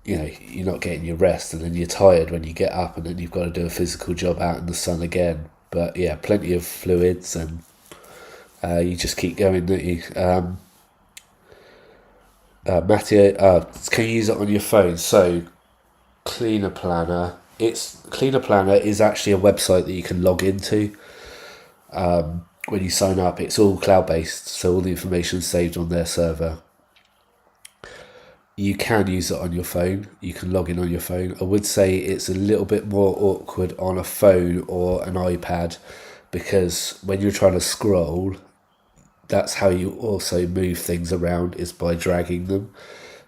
you're not getting your rest, and then you're tired when you get up, and then you've got to do a physical job out in the sun again. But yeah, plenty of fluids, and you just keep going, don't you? Matthew, can you use it on your phone? So Cleaner Planner. Cleaner Planner is actually a website that you can log into. When you sign up, it's all cloud based, so all the information is saved on their server. You can use it on your phone. You can log in on your phone. I would say it's a little bit more awkward on a phone or an iPad, because when you're trying to scroll, that's how you also move things around, is by dragging them.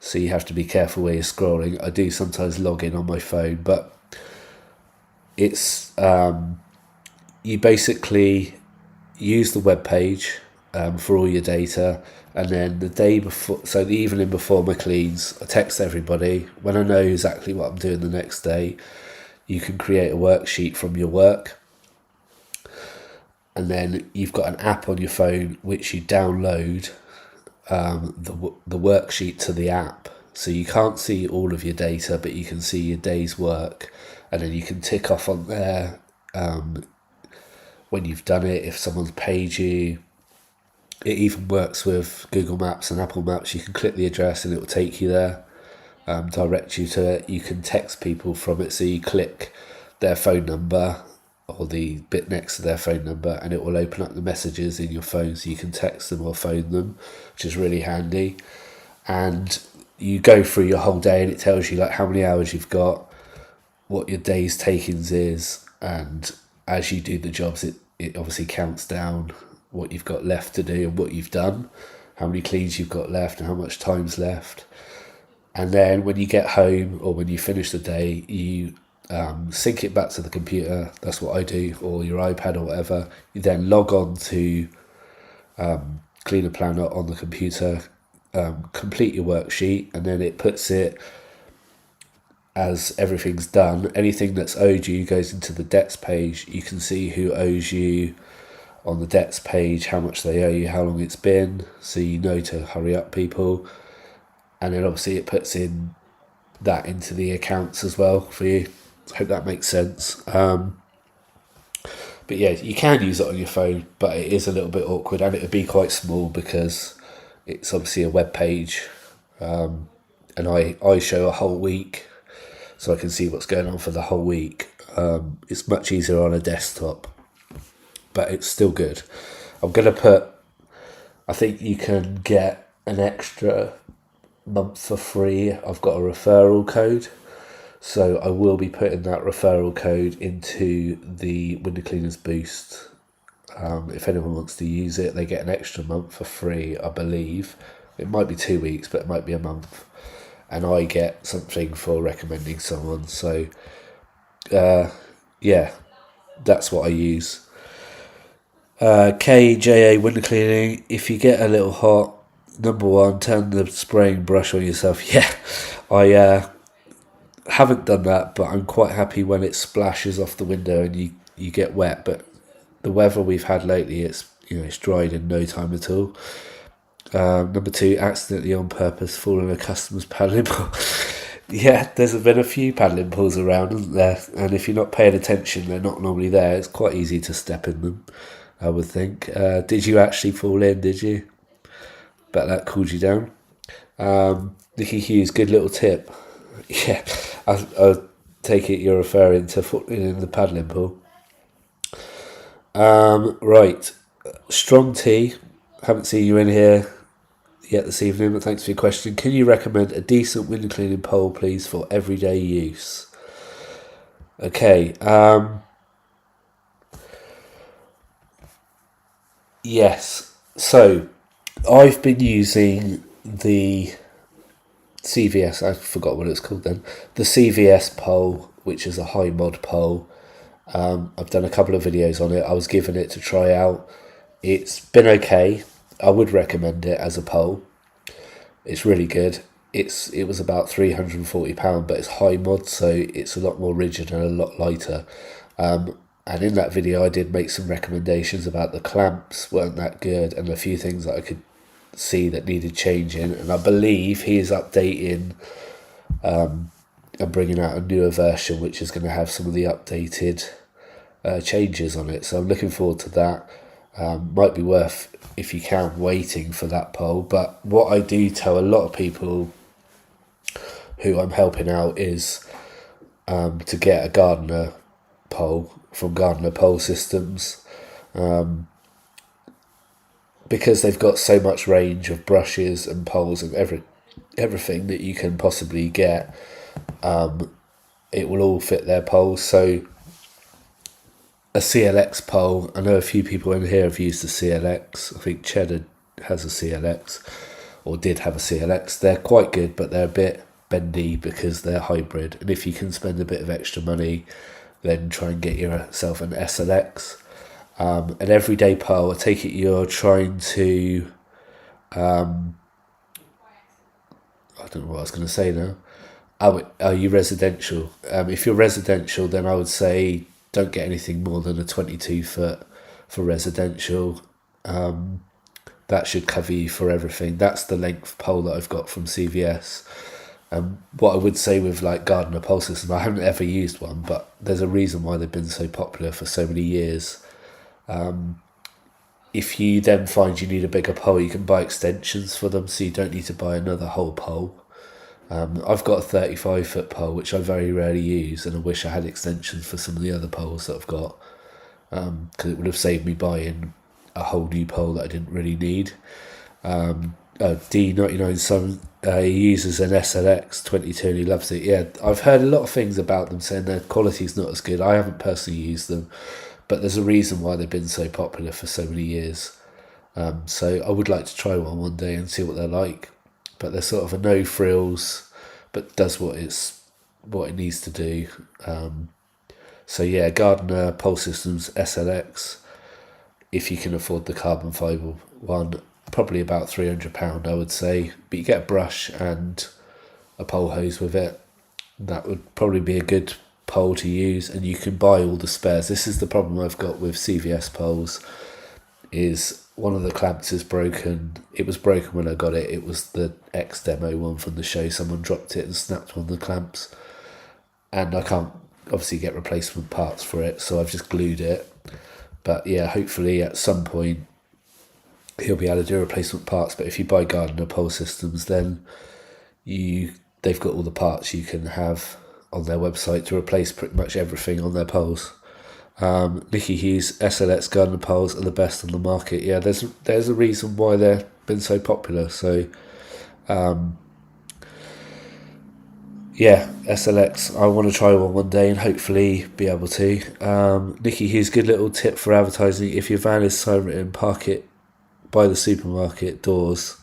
So you have to be careful where you're scrolling. I do sometimes log in on my phone, but it's you basically use the web page for all your data, and then the day before, so the evening before my cleans, I text everybody when I know exactly what I'm doing the next day. You can create a worksheet from your work, and then you've got an app on your phone which you download the worksheet to the app, so you can't see all of your data, but you can see your day's work, and then you can tick off on there when you've done it, if someone's paid you. It even works with Google Maps and Apple Maps. You can click the address and it will take you there, direct you to it. You can text people from it, so you click their phone number or the bit next to their phone number, and it will open up the messages in your phone, so you can text them or phone them, which is really handy. And you go through your whole day, and it tells you like how many hours you've got, what your day's takings is, and as you do the jobs, it obviously counts down what you've got left to do and what you've done, how many cleans you've got left and how much time's left. And then when you get home or when you finish the day, you sync it back to the computer. That's what I do, or your iPad or whatever. You then log on to Cleaner Planner on the computer, complete your worksheet, and then it puts it as everything's done. Anything that's owed you goes into the debts page. You can see who owes you on the debts page, how much they owe you, how long it's been, so you know to hurry up, people. And then obviously it puts in that into the accounts as well for you. I hope that makes sense. But yeah, you can use it on your phone, but it is a little bit awkward, and it would be quite small because it's obviously a web page, and I show a whole week, so I can see what's going on for the whole week. It's much easier on a desktop, but it's still good. I'm going to I think you can get an extra month for free. I've got a referral code, so I will be putting that referral code into the Window Cleaners Boost. If anyone wants to use it, they get an extra month for free, I believe. It might be 2 weeks, but it might be a month, and I get something for recommending someone. So yeah, that's what I use. KJA window cleaning. If you get a little hot, number one, turn the spraying brush on yourself. Yeah, I haven't done that, but I'm quite happy when it splashes off the window and you get wet. But the weather we've had lately, it's dried in no time at all. Number two, accidentally on purpose fall in a customer's paddling pool. Yeah, there's been a few paddling pools around, isn't there? And if you're not paying attention, they're not normally there. It's quite easy to step in them, I would think. Did you actually fall in, did you? Bet that cooled you down. Nicky Hughes, good little tip. Yeah, I take it you're referring to falling in the paddling pool. Right, Strong Tea, haven't seen you in here yet this evening, but thanks for your question. Can you recommend a decent window cleaning pole, please, for everyday use? Okay, yes. So, I've been using the CVS, I forgot what it's called then, the CVS pole, which is a high mod pole. I've done a couple of videos on it. I was given it to try out. It's been okay. I would recommend it as a pole. It's really good. It was about £340, but it's high mod, so it's a lot more rigid and a lot lighter. And in that video, I did make some recommendations about the clamps weren't that good, and a few things that I could see that needed changing. And I believe he is updating and bringing out a newer version, which is going to have some of the updated changes on it. So I'm looking forward to that. Might be worth, if you can, waiting for that poll. But what I do tell a lot of people who I'm helping out is to get a Gardner pole from Gardner Pole Systems, because they've got so much range of brushes and poles and everything that you can possibly get. It will all fit their poles. So a CLX pole, I know a few people in here have used the CLX. I think Cheddar has a CLX, or did have a CLX. They're quite good, but they're a bit bendy because they're hybrid. And if you can spend a bit of extra money, then try and get yourself an SLX. An everyday pole, I take it you're trying to, I don't know what I was going to say now. Are you residential? If you're residential, then I would say don't get anything more than a 22 foot for residential. That should cover you for everything. That's the length pole that I've got from CVS. What I would say with like Gardner Pole System, I haven't ever used one, but there's a reason why they've been so popular for so many years. If you then find you need a bigger pole, you can buy extensions for them, so you don't need to buy another whole pole. I've got a 35 foot pole, which I very rarely use, and I wish I had extensions for some of the other poles that I've got, because it would have saved me buying a whole new pole that I didn't really need. D99 Son, he uses an SLX 22 and he loves it. Yeah, I've heard a lot of things about them saying their quality's not as good. I haven't personally used them, but there's a reason why they've been so popular for so many years. So I would like to try one day and see what they're like. But they're sort of a no frills, but does what it needs to do. So yeah, Gardner Pole Systems SLX, if you can afford the carbon fibre one, probably about £300 I would say. But you get a brush and a pole hose with it. That would probably be a good pole to use, and you can buy all the spares. This is the problem I've got with CVS poles, is one of the clamps is broken. It was broken when I got it. It was the X demo one from the show. Someone dropped it and snapped one of the clamps, and I can't obviously get replacement parts for it, so I've just glued it. But yeah, hopefully at some point he'll be able to do replacement parts. But if you buy Gardner Pole Systems, then they've got all the parts you can have on their website to replace pretty much everything on their poles. Nicky Hughes SLX Gardner poles are the best on the market. Yeah, there's a reason why they've been so popular. So yeah, SLX, I want to try one day and hopefully be able to. Nicky Hughes, good little tip for advertising: if your van is sign written, park it by the supermarket doors.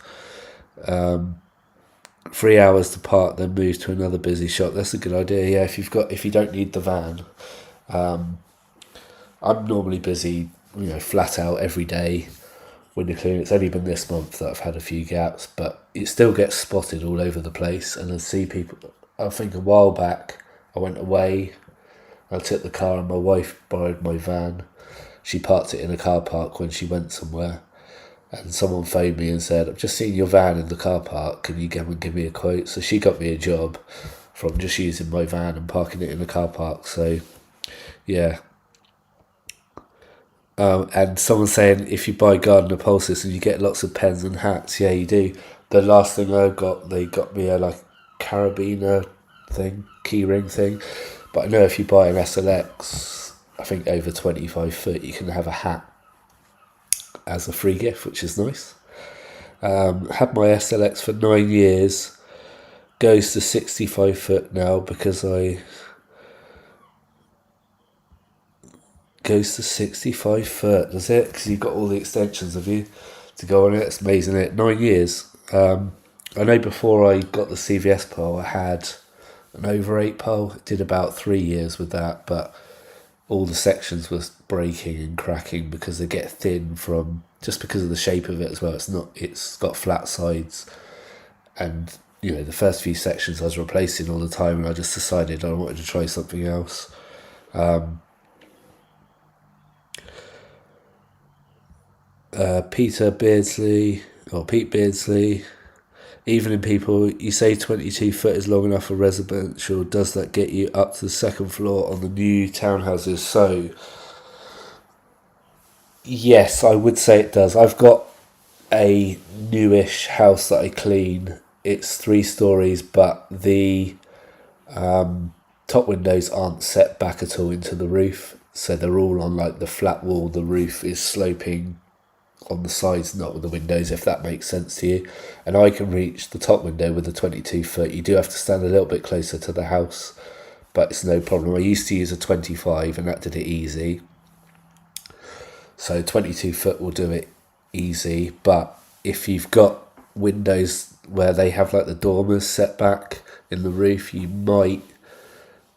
3 hours to park, then move to another busy shop. That's a good idea. Yeah, if you don't need the van. I'm normally busy, flat out every day window cleaning. It's only been this month that I've had a few gaps, but it still gets spotted all over the place. And I see people. I think a while back I went away. I took the car and my wife borrowed my van. She parked it in a car park when she went somewhere. And someone phoned me and said, "I've just seen your van in the car park. Can you come and give me a quote?" So she got me a job from just using my van and parking it in the car park. So, yeah. And someone saying if you buy Gardner Pole System, you get lots of pens and hats. Yeah, you do. The last thing I got, they got me a carabiner thing, keyring thing. But I know if you buy an SLX, I think over 25 foot, you can have a hat as a free gift, which is nice. Had my SLX for 9 years, goes to 65 foot now because goes to 65 foot, does it? Because you've got all the extensions of you to go on it. It's amazing, it 9 years. I know before I got the CVS pole, I had an over 8 pole. It did about 3 years with that, but all the sections was breaking and cracking because they get thin from just because of the shape of it as well. It's got flat sides, and the first few sections I was replacing all the time, and I just decided I wanted to try something else. Pete Beardsley, even in people, you say 22 foot is long enough for residential, does that get you up to the second floor on the new townhouses? So yes, I would say it does. I've got a newish house that I clean. It's 3 stories, but the top windows aren't set back at all into the roof, so they're all on like the flat wall. The roof is sloping on the sides, not with the windows, if that makes sense to you. And I can reach the top window with a 22 foot. You do have to stand a little bit closer to the house, but it's no problem. I used to use a 25 and that did it easy. So 22 foot will do it easy, but if you've got windows where they have like the dormers set back in the roof, you might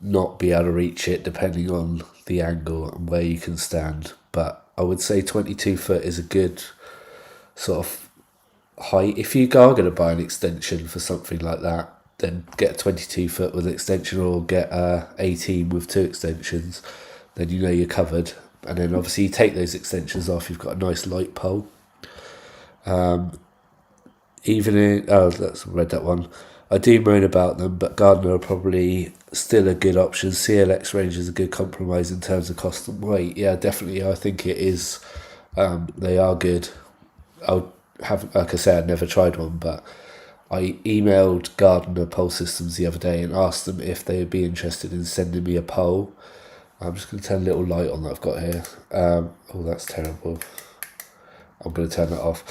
not be able to reach it depending on the angle and where you can stand. But I would say 22 foot is a good sort of height. If you are going to buy an extension for something like that, then get a 22 foot with an extension, or get a 18 with 2 extensions. Then you're covered. And then obviously you take those extensions off, you've got a nice light pole. Read that one. I do moan about them, but Gardner are probably still a good option. CLX range is a good compromise in terms of cost and weight. Yeah, definitely. I think it is. They are good. Like I said, I'd never tried one, but I emailed Gardner Pole Systems the other day and asked them if they would be interested in sending me a pole. I'm just going to turn a little light on that I've got here. Oh, that's terrible. I'm going to turn that off.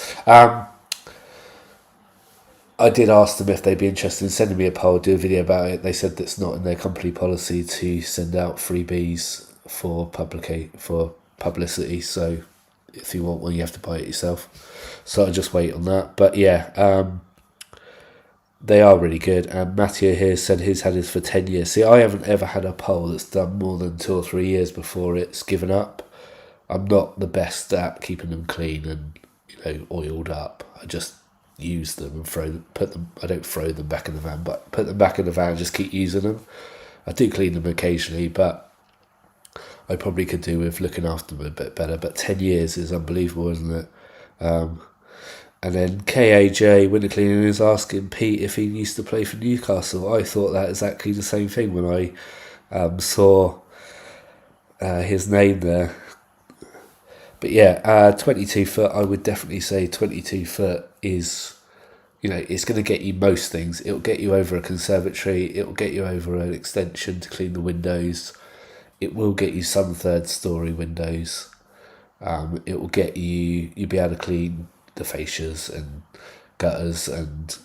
I did ask them if they'd be interested in sending me a pole, do a video about it. They said that's not in their company policy to send out freebies for publicity. So if you want one, you have to buy it yourself. So I'll just wait on that. But yeah, they are really good. And Matthew here said he's had his for 10 years. See, I haven't ever had a pole that's done more than 2 or 3 years before it's given up. I'm not the best at keeping them clean and oiled up. I just use them and I don't throw them back in the van, but put them back in the van and just keep using them. I do clean them occasionally, but I probably could do with looking after them a bit better. But 10 years is unbelievable, isn't it? And then KAJ Winter Cleaning is asking Pete if he used to play for Newcastle. I thought that exactly the same thing when I saw his name there. But yeah, 22 foot, I would definitely say 22 foot is, it's going to get you most things. It'll get you over a conservatory. It'll get you over an extension to clean the windows. It will get you some 3rd story windows. It will get you'll be able to clean the fascias and gutters, and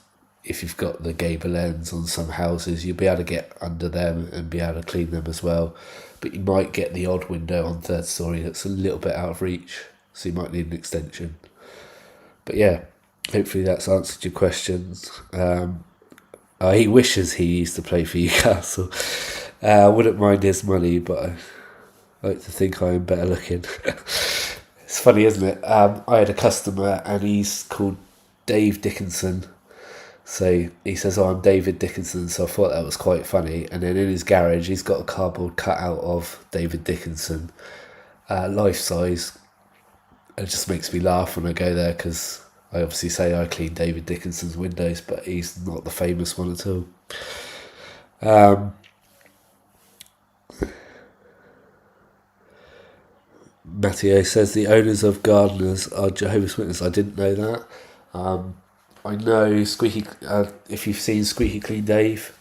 if you've got the gable ends on some houses, you'll be able to get under them and be able to clean them as well. But you might get the odd window on 3rd story that's a little bit out of reach, so you might need an extension. But yeah, hopefully that's answered your questions. He wishes he used to play for Newcastle. I wouldn't mind his money, but I like to think I am better looking. It's funny, isn't it? I had a customer and he's called Dave Dickinson. So he says, I'm David Dickinson, so I thought that was quite funny. And then in his garage, he's got a cardboard cutout of David Dickinson, life size. It just makes me laugh when I go there, because I obviously say I clean David Dickinson's windows, but he's not the famous one at all. Matteo says the owners of Gardeners are Jehovah's Witnesses. I didn't know that. I know Squeaky. If you've seen Squeaky Clean Dave,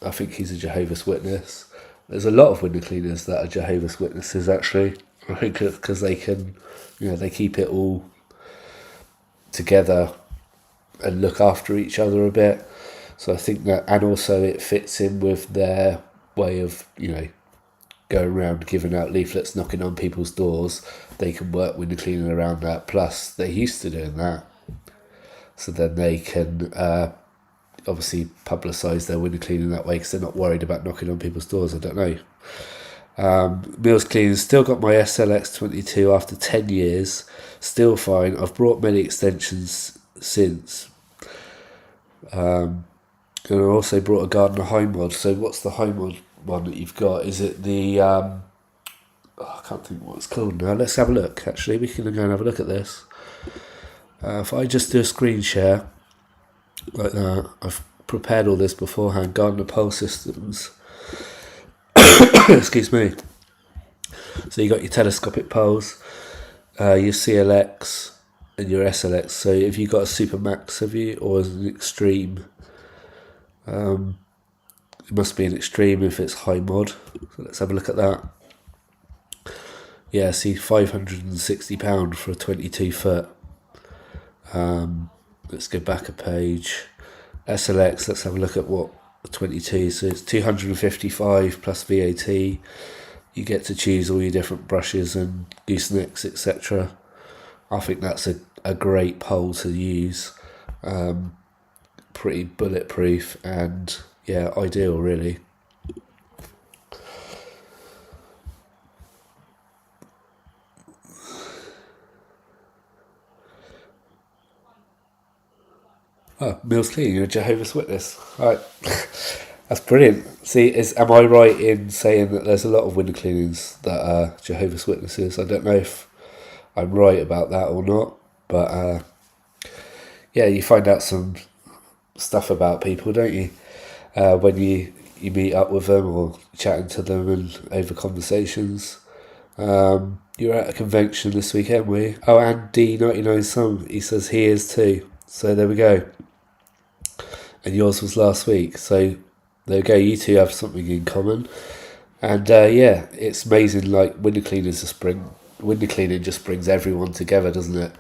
I think he's a Jehovah's Witness. There's a lot of window cleaners that are Jehovah's Witnesses, actually. I think because they can, they keep it all together and look after each other a bit. So I think that, and also it fits in with their way of, going around giving out leaflets, knocking on people's doors. They can work window cleaning around that. Plus, they're used to doing that. So then they can obviously publicise their window cleaning that way because they're not worried about knocking on people's doors. I don't know. Mills Cleaning, still got my SLX22 after 10 years, still fine. I've brought many extensions since. And I also brought a Gardner High Mod. So what's the High Mod one that you've got? Is it the... I can't think what it's called now. Let's have a look, actually. We can go and have a look at this. If I just do a screen share, like that, I've prepared all this beforehand. Gardner Pole Systems. Excuse me. So you got your telescopic poles, your CLX, and your SLX. So if you've got a Super Max, have you, or as an Extreme? It must be an Extreme if it's High Mod. So let's have a look at that. Yeah, see, £560 for a 22 foot. Let's go back a page. SLX, let's have a look at what the 22. So it's 255 plus VAT. You get to choose all your different brushes and goosenecks, etc. I think that's a great pole to use. Pretty bulletproof and yeah, ideal really. Oh, Mills Cleaning, you're a Jehovah's Witness. All right. That's brilliant. See, am I right in saying that there's a lot of window cleanings that are Jehovah's Witnesses? I don't know if I'm right about that or not, but yeah, you find out some stuff about people, don't you? When you meet up with them or chatting to them and over conversations. You're at a convention this weekend, were you? Oh, and D99 Song, he says he is too. So there we go. And yours was last week. So there we go. You two have something in common. And yeah, it's amazing. Like window cleaning just brings everyone together, doesn't it?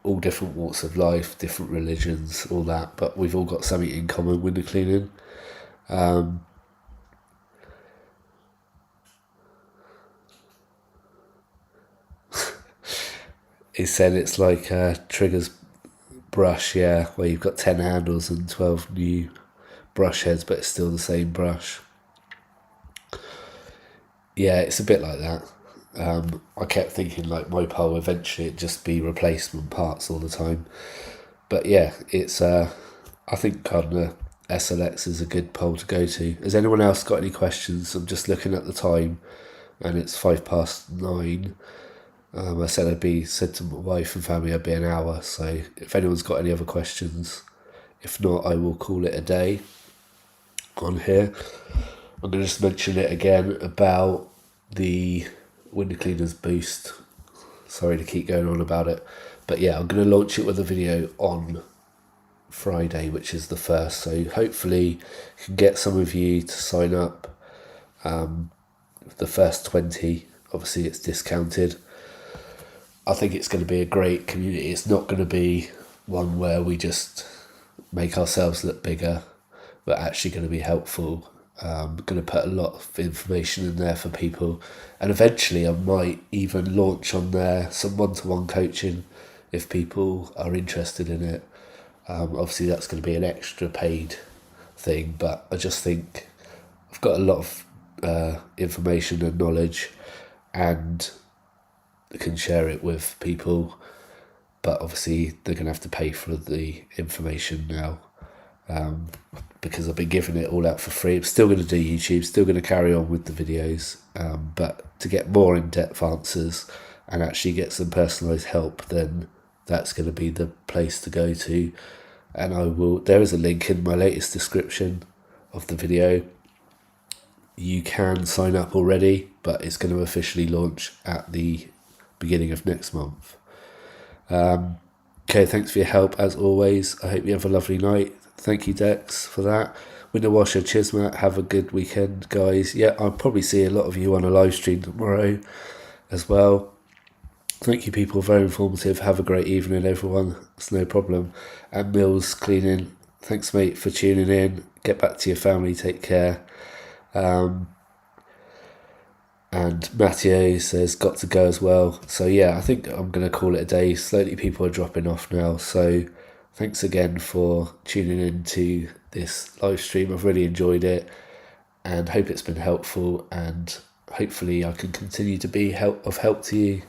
All different walks of life, different religions, all that. But we've all got something in common. Window cleaning. He said it's like Trigger's brush, yeah, where you've got 10 handles and 12 new brush heads, but it's still the same brush. Yeah, it's a bit like that. I kept thinking like my pole, eventually it'd just be replacement parts all the time. But yeah, it's I think Gardner SLX is a good pole to go to. Has anyone else got any questions? I'm just looking at the time and it's 9:05. I said to my wife and family I'd be an hour, so if anyone's got any other questions, if not, I will call it a day on here. I'm going to just mention it again about the window cleaners boost. Sorry to keep going on about it, but yeah, I'm going to launch it with a video on Friday, which is the 1st, so hopefully you can get some of you to sign up. The first 20, obviously it's discounted. I think it's going to be a great community. It's not going to be one where we just make ourselves look bigger, but actually going to be helpful. I'm going to put a lot of information in there for people, and eventually I might even launch on there some one-to-one coaching if people are interested in it. Obviously that's going to be an extra paid thing, but I just think I've got a lot of information and knowledge and can share it with people, but obviously they're going to have to pay for the information now, because I've been giving it all out for free. I'm still going to do YouTube, still going to carry on with the videos, but to get more in-depth answers and actually get some personalised help, then that's going to be the place to go to. And there is a link in my latest description of the video. You can sign up already, but it's going to officially launch at the beginning of next month. Okay, thanks for your help as always. I hope you have a lovely night. Thank you, Dex, for that. Window Washer, Chismat, have a good weekend, guys. Yeah, I'll probably see a lot of you on a live stream tomorrow as well. Thank you, people. Very informative. Have a great evening, everyone. It's no problem. And Mills Cleaning, thanks, mate, for tuning in. Get back to your family. Take care. And Matteo says got to go as well. So yeah, I think I'm going to call it a day. Slowly people are dropping off now. So Thanks again for tuning in to this live stream. I've really enjoyed it and hope it's been helpful, and hopefully I can continue to be of help to you